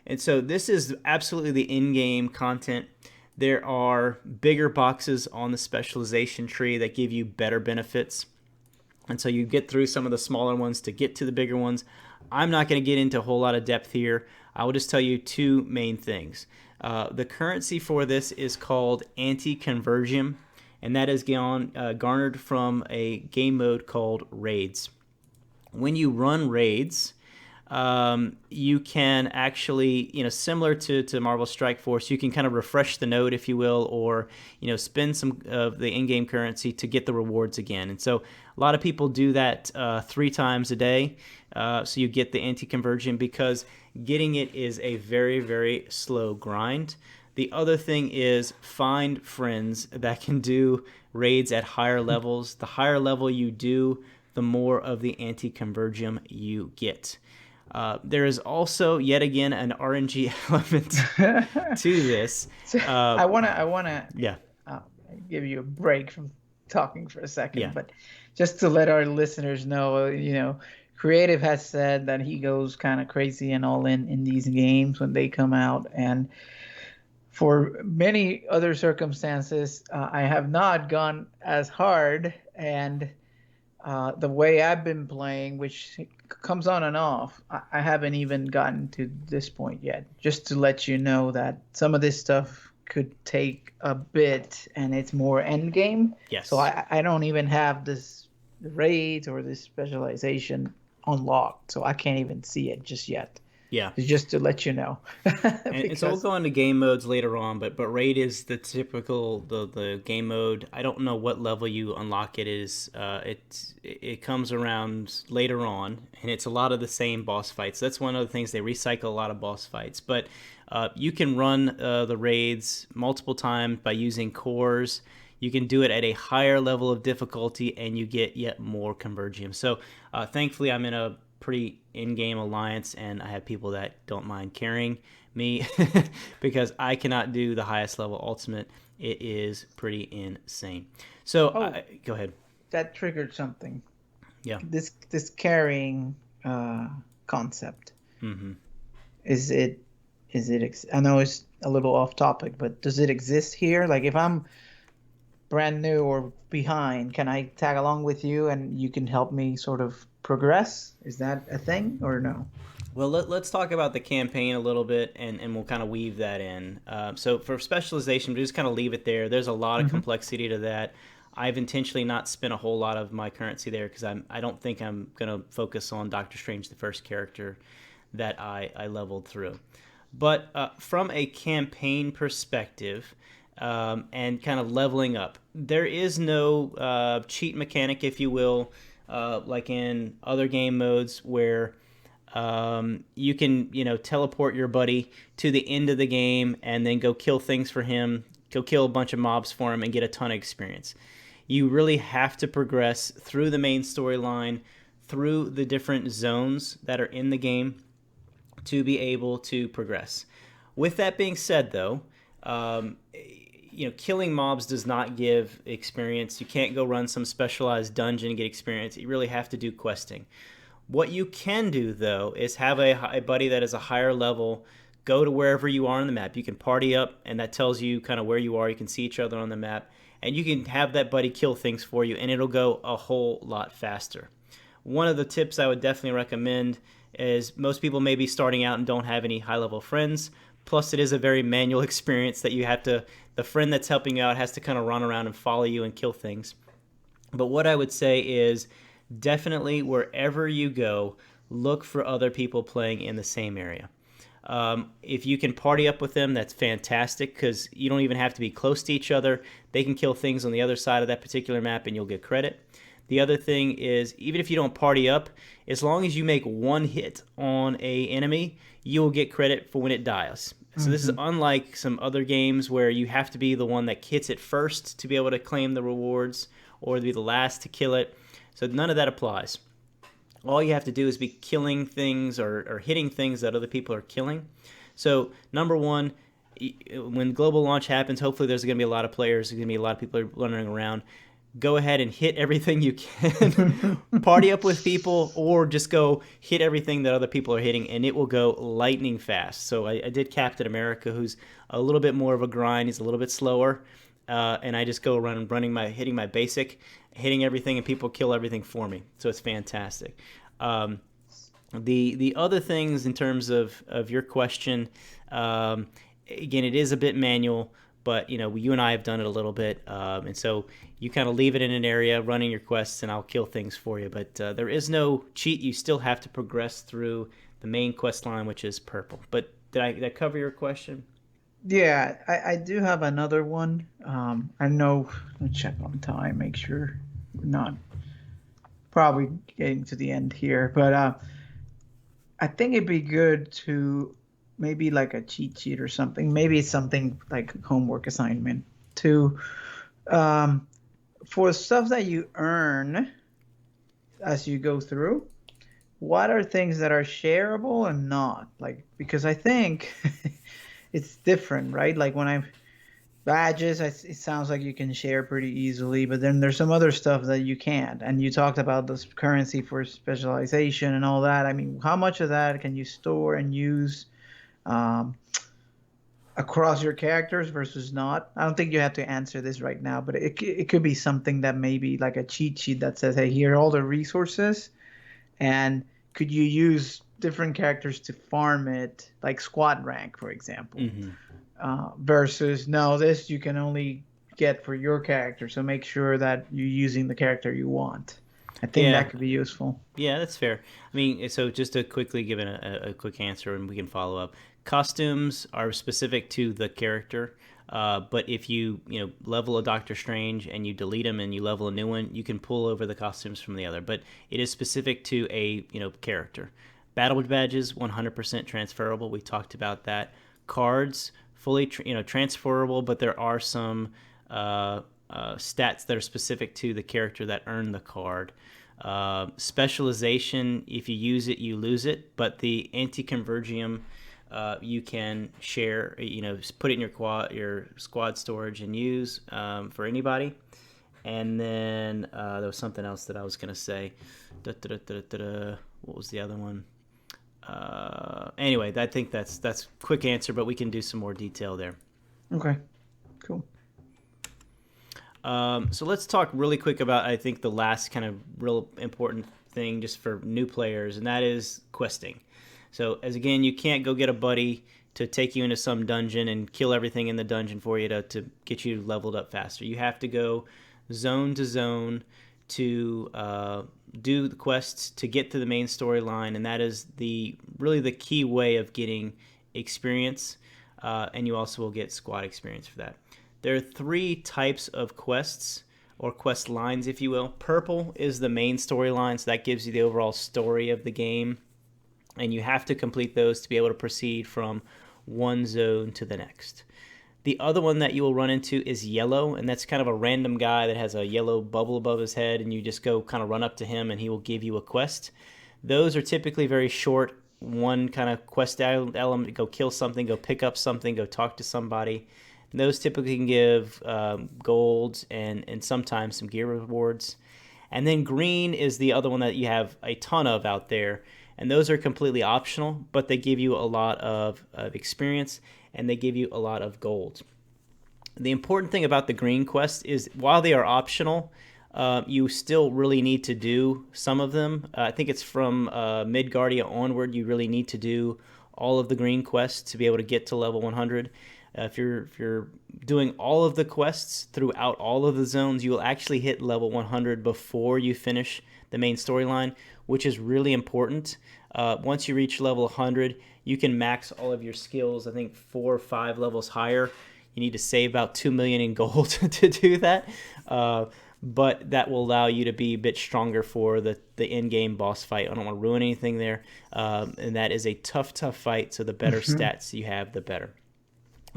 Speaker 1: And so this is absolutely the in-game content. There are bigger boxes on the specialization tree that give you better benefits. And so you get through some of the smaller ones to get to the bigger ones. I'm not going to get into a whole lot of depth here. I will just tell you two main things. The currency for this is called anti-conversion, and that is garnered from a game mode called raids. When you run raids, you can actually, similar to Marvel Strike Force, you can kind of refresh the node, if you will, or, spend some of the in-game currency to get the rewards again. And so a lot of people do that 3 times a day. So you get the anti-conversion, because getting it is a very, very slow grind. The other thing is find friends that can do raids at higher levels. The higher level you do, the more of the anti-convergence you get. There is also, yet again, an RNG element to this.
Speaker 2: So I wanna
Speaker 1: Yeah,
Speaker 2: uh, give you a break from talking for a second,
Speaker 1: yeah,
Speaker 2: but just to let our listeners know, Creative has said that he goes kind of crazy and all in these games when they come out, and for many other circumstances, I have not gone as hard, and the way I've been playing, which comes on and off, I haven't even gotten to this point yet. Just to let you know that some of this stuff could take a bit, and it's more end game. So
Speaker 1: yes.
Speaker 2: I don't even have this raids or this specialization unlocked, so I can't even see it just yet.
Speaker 1: Yeah.
Speaker 2: Just to let you know,
Speaker 1: And so we'll
Speaker 2: because
Speaker 1: go into game modes later on, but raid is the typical the game mode. I don't know what level you unlock it is. It comes around later on, and it's a lot of the same boss fights. That's one of the things, they recycle a lot of boss fights. But you can run the raids multiple times by using cores. You can do it at a higher level of difficulty, and you get yet more convergium. So thankfully, I'm in a pretty in-game alliance, and I have people that don't mind carrying me because I cannot do the highest level ultimate. It is pretty insane. So
Speaker 2: oh,
Speaker 1: go ahead.
Speaker 2: that triggered something.
Speaker 1: Yeah.
Speaker 2: This carrying concept,
Speaker 1: Mm-hmm.
Speaker 2: is it I know it's a little off topic, but does it exist here? Like if I'm brand new or behind, can I tag along with you and you can help me sort of progress? Is that a thing or no?
Speaker 1: Well, let's talk about the campaign a little bit, and we'll kind of weave that in. So for specialization, we just kind of leave it there. There's a lot of
Speaker 2: Hmm.
Speaker 1: complexity to that. I've intentionally not spent a whole lot of my currency there because I don't think I'm going to focus on Doctor Strange, the first character that I leveled through. But from a campaign perspective, and kind of leveling up, there is no cheat mechanic, if you will, like in other game modes where you can, teleport your buddy to the end of the game and then go kill things for him, go kill a bunch of mobs for him, and get a ton of experience. You really have to progress through the main storyline, through the different zones that are in the game to be able to progress. With that being said, though, killing mobs does not give experience. You can't go run some specialized dungeon and get experience. You really have to do questing. What you can do, though, is have a buddy that is a higher level go to wherever you are on the map. You can party up, and that tells you kind of where you are. You can see each other on the map, and you can have that buddy kill things for you, and it'll go a whole lot faster. One of the tips I would definitely recommend is most people may be starting out and don't have any high-level friends. Plus, it is a very manual experience that you have to, the friend that's helping you out has to kind of run around and follow you and kill things. But what I would say is definitely wherever you go, look for other people playing in the same area. If you can party up with them, that's fantastic because you don't even have to be close to each other. They can kill things on the other side of that particular map and you'll get credit. The other thing is, even if you don't party up, as long as you make one hit on a enemy, you will get credit for when it dies. So this is unlike some other games where you have to be the one that hits it first to be able to claim the rewards or to be the last to kill it. So none of that applies. All you have to do is be killing things or hitting things that other people are killing. So number one, when global launch happens, hopefully there's going to be a lot of players. There's going to be a lot of people running around. Go ahead and hit everything you can. Party up with people, or just go hit everything that other people are hitting, and it will go lightning fast. So I did Captain America, who's a little bit more of a grind. He's a little bit slower, and I just go around hitting my basic, hitting everything, and people kill everything for me. So it's fantastic. The other things in terms of your question, again, it is a bit manual, but you and I have done it a little bit, and so you kind of leave it in an area running your quests, and I'll kill things for you. But there is no cheat. You still have to progress through the main quest line, which is purple. But did I cover your question?
Speaker 2: Yeah, I do have another one. I know, let me check on time, make sure we're not probably getting to the end here, but I think it'd be good to maybe like a cheat sheet or something. Maybe it's something like homework assignment to um, for stuff that you earn as you go through. What are things that are shareable and not? Like, because I think it's different, right? Like when I badges, it sounds like you can share pretty easily, but then there's some other stuff that you can't. And you talked about this currency for specialization and all that. I mean, how much of that can you store and use um, across your characters versus not? I don't think you have to answer this right now, but it could be something that maybe like a cheat sheet that says, hey, here are all the resources, and could you use different characters to farm it, like squad rank, for example?
Speaker 1: Mm-hmm.
Speaker 2: Versus no, this you can only get for your character. So make sure that you're using the character you want. I think
Speaker 1: Yeah,
Speaker 2: that could be useful.
Speaker 1: yeah, that's fair. I mean, so just to quickly give a quick answer, and we can follow up. Costumes are specific to the character, but if you level a Doctor Strange and you delete him and you level a new one, you can pull over the costumes from the other. But it is specific to a character. Battle badges 100% transferable. We talked about that. Cards fully transferable, but there are some stats that are specific to the character that earn the card. Specialization, if you use it, you lose it, but the anti-convergium you can share, put it in your squad storage and use for anybody. And then there was something else that I was going to say. What was the other one? Anyway, I think that's quick answer, but we can do some more detail there.
Speaker 2: Okay, cool.
Speaker 1: So let's talk really quick about, I think, the last kind of real important thing just for new players, and that is questing. So as again, you can't go get a buddy to take you into some dungeon and kill everything in the dungeon for you to get you leveled up faster. You have to go zone to zone to do the quests to get to the main storyline, and that is really the key way of getting experience, and you also will get squad experience for that. There are 3 types of quests, or quest lines, if you will. Purple is the main storyline, so that gives you the overall story of the game, and you have to complete those to be able to proceed from one zone to the next. The other one that you will run into is yellow, and that's kind of a random guy that has a yellow bubble above his head, and you just go kind of run up to him and he will give you a quest. Those are typically very short, one kind of quest element: go kill something, go pick up something, go talk to somebody. And those typically can give gold and sometimes some gear rewards. And then green is the other one that you have a ton of out there, and those are completely optional, but they give you a lot of experience, and they give you a lot of gold. The important thing about the green quest is while they are optional, you still really need to do some of them. I think it's from Midgardia onward, you really need to do all of the green quests to be able to get to level 100. If you're doing all of the quests throughout all of the zones, you will actually hit level 100 before you finish the main storyline, which is really important. Once you reach level 100, you can max all of your skills, I think 4 or 5 levels higher. You need to save about 2 million in gold to do that. But that will allow you to be a bit stronger for the in-game boss fight. I don't want to ruin anything there. And that is a tough fight, so the better stats you have, the better.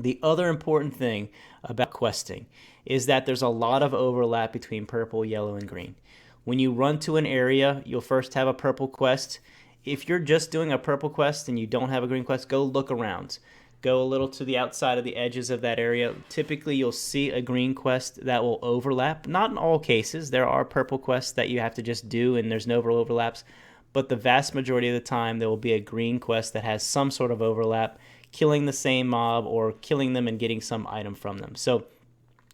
Speaker 1: The other important thing about questing is that there's a lot of overlap between purple, yellow, and green. When you run to an area, you'll first have a purple quest. If you're just doing a purple quest and you don't have a green quest, go look around. Go a little to the outside of the edges of that area. Typically, you'll see a green quest that will overlap. Not in all cases. There are purple quests that you have to just do and there's no overlaps. But the vast majority of the time, there will be a green quest that has some sort of overlap, killing the same mob or killing them and getting some item from them. So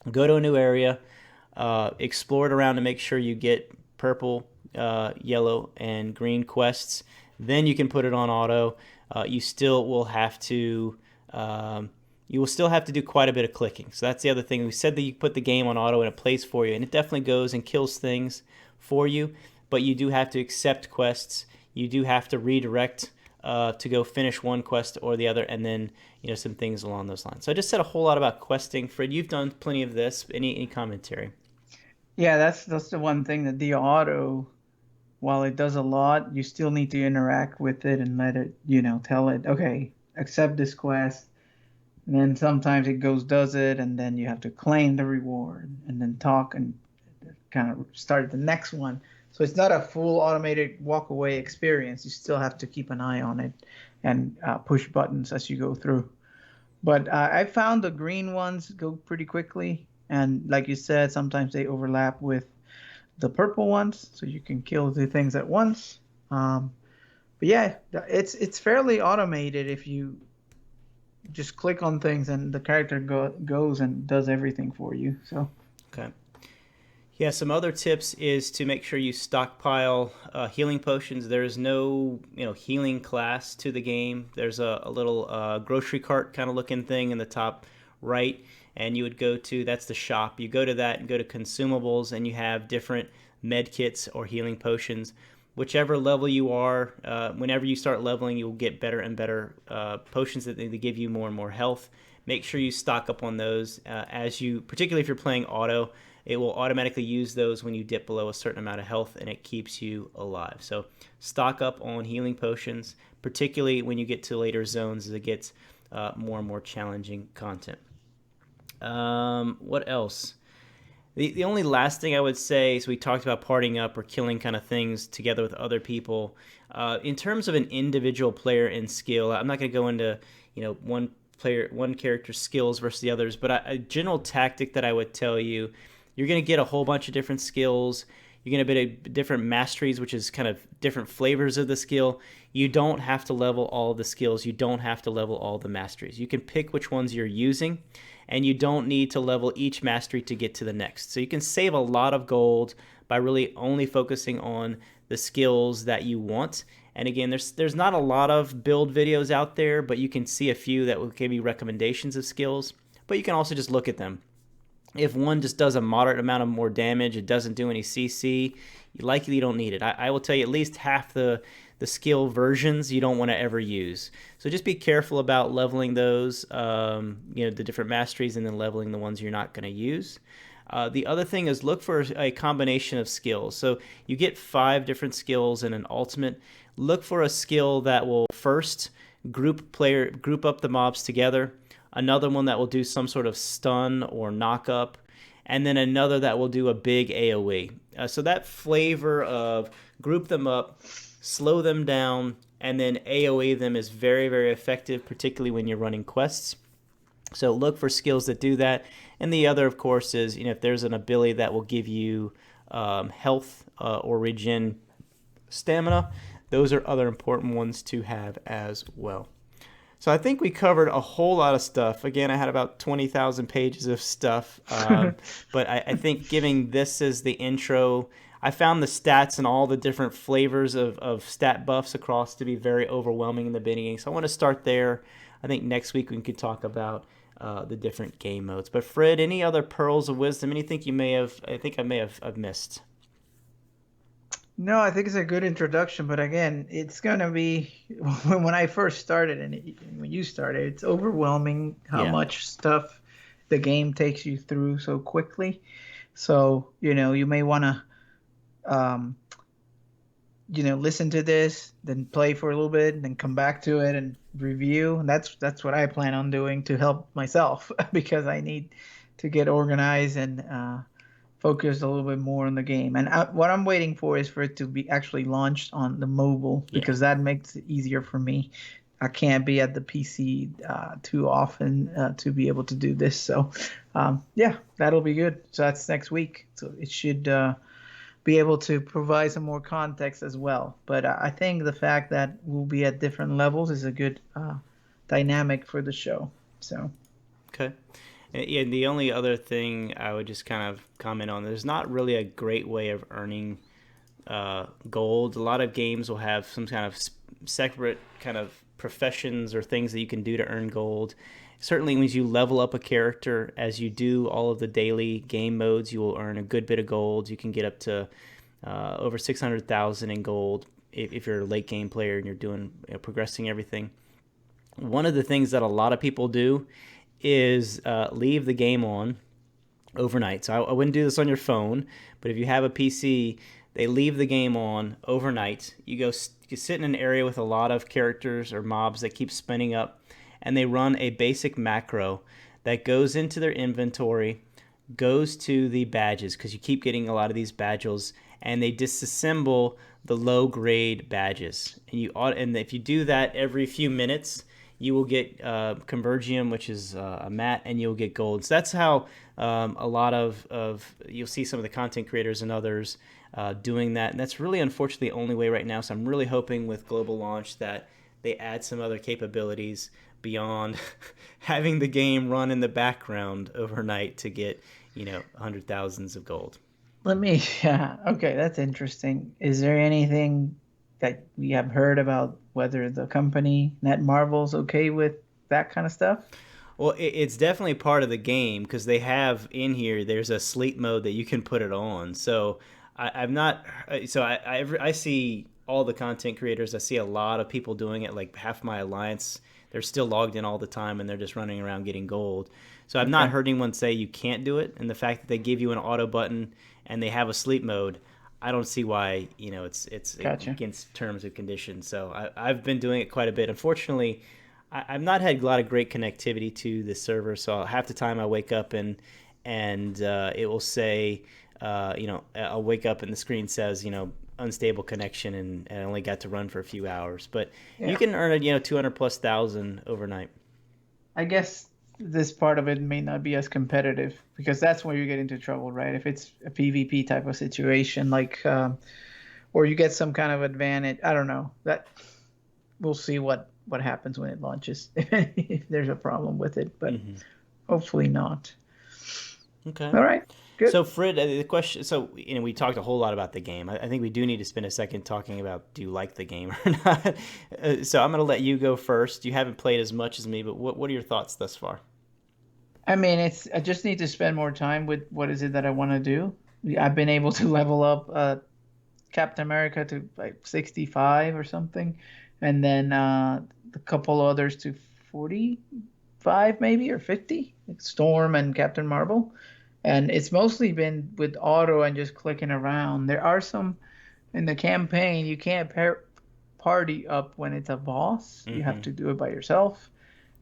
Speaker 1: go to a new area, explore it around to make sure you get purple, yellow, and green quests. Then you can put it on auto. You still will have to do quite a bit of clicking. So that's the other thing. We said that you put the game on auto and it plays for you, and it definitely goes and kills things for you. But you do have to accept quests. You do have to redirect to go finish one quest or the other, and then some things along those lines. So I just said a whole lot about questing. Frid, you've done plenty of this. Any commentary?
Speaker 2: Yeah, that's the one thing that the auto, while it does a lot, you still need to interact with it and let it, tell it, okay, accept this quest. And then sometimes it goes, does it, and then you have to claim the reward and then talk and kind of start the next one. So it's not a full automated walk away experience. You still have to keep an eye on it and push buttons as you go through. But I found the green ones go pretty quickly. And like you said, sometimes they overlap with the purple ones, so you can kill the things at once. But yeah, it's fairly automated if you just click on things and the character goes and does everything for you. So
Speaker 1: Okay. Yeah, some other tips is to make sure you stockpile healing potions. There's no healing class to the game. There's a little grocery cart kind of looking thing in the top right, and you would go to, that's the shop. You go to that and go to consumables, and you have different med kits or healing potions. Whichever level you are, whenever you start leveling, you'll get better and better potions that they give you more and more health. Make sure you stock up on those particularly if you're playing auto. It will automatically use those when you dip below a certain amount of health, and it keeps you alive. So stock up on healing potions, particularly when you get to later zones as it gets more and more challenging content. What else? The only last thing I would say is we talked about partying up or killing kind of things together with other people. In terms of an individual player and skill, I'm not going to go into one character's skills versus the others, but a general tactic that I would tell you, you're going to get a whole bunch of different skills. You're going to get different masteries, which is kind of different flavors of the skill. You don't have to level all the skills. You don't have to level all the masteries. You can pick which ones you're using, and you don't need to level each mastery to get to the next. So you can save a lot of gold by really only focusing on the skills that you want. And again, there's not a lot of build videos out there, but you can see a few that will give you recommendations of skills. But you can also just look at them. If one just does a moderate amount of more damage, it doesn't do any CC, likely you don't need it. I will tell you at least half the skill versions you don't want to ever use. So just be careful about leveling those, the different masteries, and then leveling the ones you're not going to use. The other thing is look for a combination of skills. So you get 5 different skills in an ultimate. Look for a skill that will first group up the mobs together, another one that will do some sort of stun or knock up, and then another that will do a big AoE. So that flavor of group them up, slow them down, and then AoE them is very, very effective, particularly when you're running quests. So look for skills that do that. And the other, of course, is if there's an ability that will give you health or regen stamina, those are other important ones to have as well. So I think we covered a whole lot of stuff. Again, I had about 20,000 pages of stuff, but I think giving this as the intro, I found the stats and all the different flavors of stat buffs across to be very overwhelming in the beginning. So I want to start there. I think next week we could talk about the different game modes. But Frid, any other pearls of wisdom? Anything I may have missed?
Speaker 2: no, I think it's a good introduction, but again, it's gonna be when I first started and when you started, it's overwhelming how much stuff the game takes you through so quickly. So, you may want to, listen to this, then play for a little bit, then come back to it and review. And that's what I plan on doing to help myself because I need to get organized and focus a little bit more on the game. And what I'm waiting for is for it to be actually launched on the mobile because that makes it easier for me. I can't be at the PC too often to be able to do this. So, that'll be good. So that's next week. So it should be able to provide some more context as well. But I think the fact that we'll be at different levels is a good dynamic for the show. So,
Speaker 1: okay. Yeah, the only other thing I would just kind of comment on, there's not really a great way of earning gold. A lot of games will have some kind of separate kind of professions or things that you can do to earn gold. Certainly, when you level up a character, as you do all of the daily game modes, you will earn a good bit of gold. You can get up to over 600,000 in gold if you're a late game player and you're doing progressing everything. One of the things that a lot of people do is leave the game on overnight. So I wouldn't do this on your phone, but if you have a PC, they leave the game on overnight. You sit in an area with a lot of characters or mobs that keep spinning up, and they run a basic macro that goes into their inventory, goes to the badges, because you keep getting a lot of these badges, and they disassemble the low grade badges. And if you do that every few minutes, you will get Convergium, which is a mat, and you'll get gold. So that's how a lot of you'll see some of the content creators and others doing that. And that's really, unfortunately, the only way right now. So I'm really hoping with global launch that they add some other capabilities beyond having the game run in the background overnight to get, hundred thousands of gold.
Speaker 2: Yeah, okay, that's interesting. Is there anything that we have heard about whether the company Netmarvel's okay with that kind of stuff?
Speaker 1: Well, it's definitely part of the game because they have in here. There's a sleep mode that you can put it on. So I'm not. So I see all the content creators. I see a lot of people doing it. Like half my alliance, they're still logged in all the time and they're just running around getting gold. So I've not heard anyone say you can't do it. And the fact that they give you an auto button and they have a sleep mode, I don't see why it's
Speaker 2: Gotcha.
Speaker 1: against terms and conditions. So I've been doing it quite a bit. Unfortunately, I've not had a lot of great connectivity to the server. So half the time I wake up and it will say, I'll wake up and the screen says, unstable connection, and I only got to run for a few hours. But you can earn 200,000+ overnight.
Speaker 2: I guess this part of it may not be as competitive because that's where you get into trouble, right? If it's a PvP type of situation, like, or you get some kind of advantage. I don't know. That we'll see what happens when it launches if there's a problem with it, but hopefully not.
Speaker 1: Okay.
Speaker 2: All right. Good.
Speaker 1: So Frid, the question. So we talked a whole lot about the game. I think we do need to spend a second talking about do you like the game or not. So I'm going to let you go first. You haven't played as much as me, but what are your thoughts thus far?
Speaker 2: I mean, I just need to spend more time with what is it that I want to do. I've been able to level up Captain America to like 65 or something, and then a couple others to 45 maybe or 50, like Storm and Captain Marvel. And it's mostly been with auto and just clicking around. There are some in the campaign you can't party up when it's a boss. You have to do it by yourself,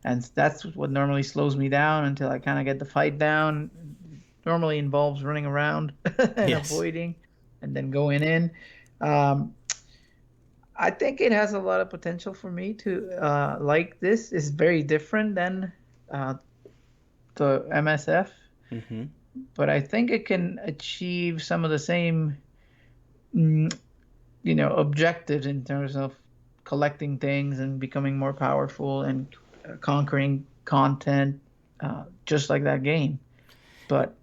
Speaker 2: and that's what normally slows me down until I kind of get the fight down. Normally involves running around and avoiding, and then going in. I think it has a lot of potential for me to like this. It's very different than the MSF. But I think it can achieve some of the same, objectives in terms of collecting things and becoming more powerful and conquering content, just like that game. But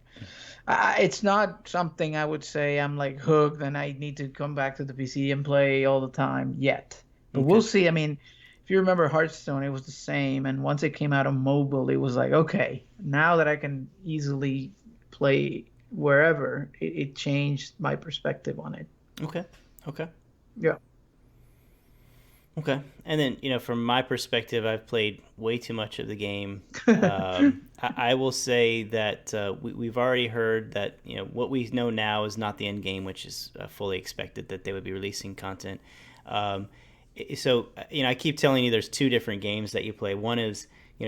Speaker 2: it's not something I would say I'm like hooked and I need to come back to the PC and play all the time yet. But we'll see. I mean, if you remember Hearthstone, it was the same. And once it came out on mobile, it was like, okay, now that I can easily play wherever, it changed my perspective on it.
Speaker 1: Okay.
Speaker 2: Yeah.
Speaker 1: Okay. And then, from my perspective, I've played way too much of the game. I will say that we've already heard that, what we know now is not the end game, which is fully expected that they would be releasing content. So, I keep telling you there's two different games that you play. One is,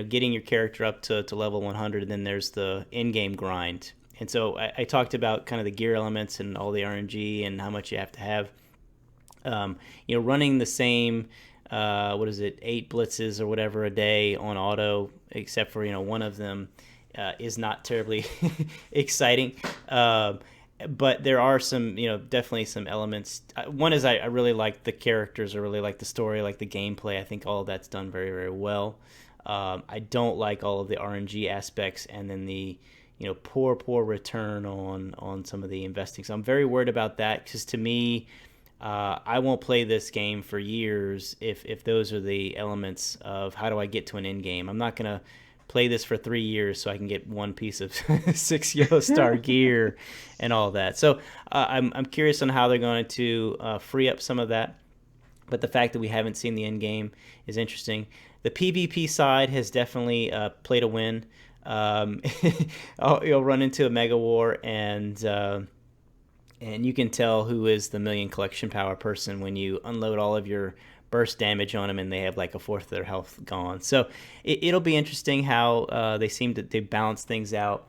Speaker 1: getting your character up to level 100, and then there's the in-game grind. And so I talked about kind of the gear elements and all the RNG and how much you have to have. Running the same, 8 blitzes or whatever a day on auto, except for, one of them is not terribly exciting. But there are some, definitely some elements. One is I really like the characters, I really like the story, I like the gameplay. I think all of that's done very, very well. I don't like all of the RNG aspects and then the poor return on some of the investing. So I'm very worried about that because to me, I won't play this game for years if those are the elements of how do I get to an end game. I'm not going to play this for 3 years so I can get one piece of 6 yellow star gear and all that. So I'm curious on how they're going to free up some of that. but the fact that we haven't seen the end game is interesting. The PvP side has definitely played a win. You'll run into a Mega War, and you can tell who is the million collection power person when you unload all of your burst damage on them and they have like a fourth of their health gone. So it'll be interesting how they seem to balance things out,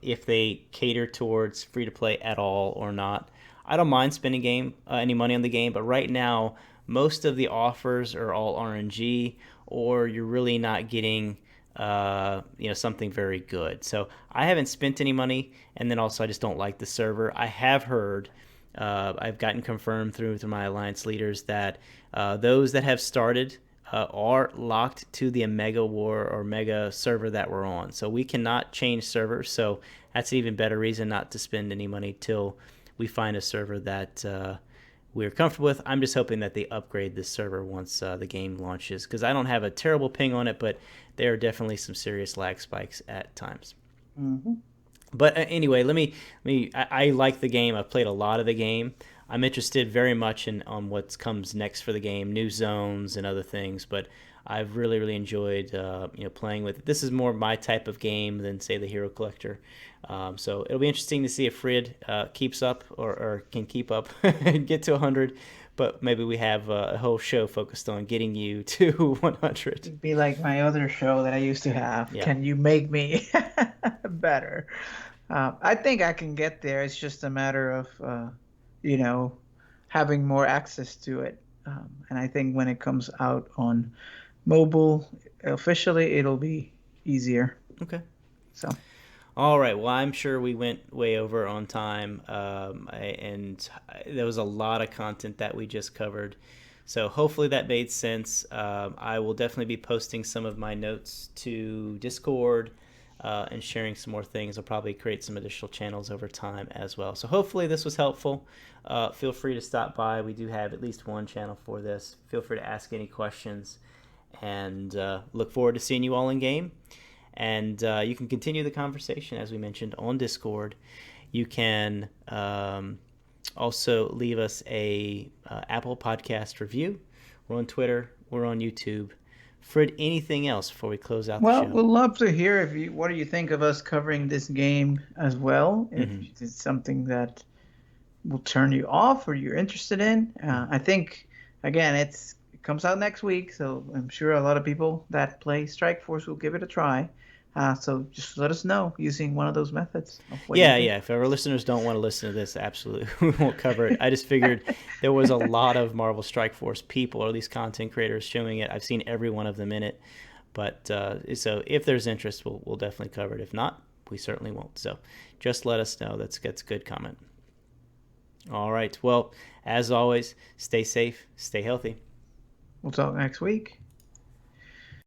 Speaker 1: if they cater towards free to play at all or not. I don't mind spending any money on the game, but right now most of the offers are all RNG, or you're really not getting something very good. So I haven't spent any money, and then also I just don't like the server. I have heard, I've gotten confirmed through my alliance leaders that those that have started are locked to the Mega War or Mega server that we're on. So we cannot change servers. So that's an even better reason not to spend any money till we find a server that we're comfortable with. I'm just hoping that they upgrade this server once the game launches, because I don't have a terrible ping on it, but there are definitely some serious lag spikes at times.
Speaker 2: Mm-hmm.
Speaker 1: But anyway, I like the game. I've played a lot of the game. I'm interested very much on what comes next for the game, new zones and other things. But I've really enjoyed playing with it. This is more my type of game than, say, the Hero Collector. So it'll be interesting to see if Frid keeps up or can keep up and get to 100. But maybe we have a whole show focused on getting you to 100.
Speaker 2: It'd be like my other show that I used to have.
Speaker 1: Yeah.
Speaker 2: Can you make me better? I think I can get there. It's just a matter of, having more access to it. And I think when it comes out on mobile officially, it'll be easier.
Speaker 1: Okay.
Speaker 2: So.
Speaker 1: All right. Well, I'm sure we went way over on time, and there was a lot of content that we just covered. So hopefully that made sense. I will definitely be posting some of my notes to Discord and sharing some more things. I'll probably create some additional channels over time as well. So hopefully this was helpful. Feel free to stop by. We do have at least one channel for this. Feel free to ask any questions, and look forward to seeing you all in game. And you can continue the conversation, as we mentioned, on Discord. You can also leave us a Apple Podcast review. We're on Twitter. We're on YouTube. Frid, anything else before we close out the show?
Speaker 2: Well, we'd love to hear what do you think of us covering this game as well. If it's something that will turn you off or you're interested in. I think, again, it comes out next week, so I'm sure a lot of people that play Strike Force will give it a try. So just let us know using one of those methods.
Speaker 1: Yeah. If our listeners don't want to listen to this, absolutely, we won't cover it. I just figured there was a lot of Marvel Strike Force people, or at least content creators, showing it. I've seen every one of them in it. But so if there's interest, we'll definitely cover it. If not, we certainly won't. So just let us know. That's a good comment. All right. Well, as always, stay safe, stay healthy.
Speaker 2: We'll talk next week.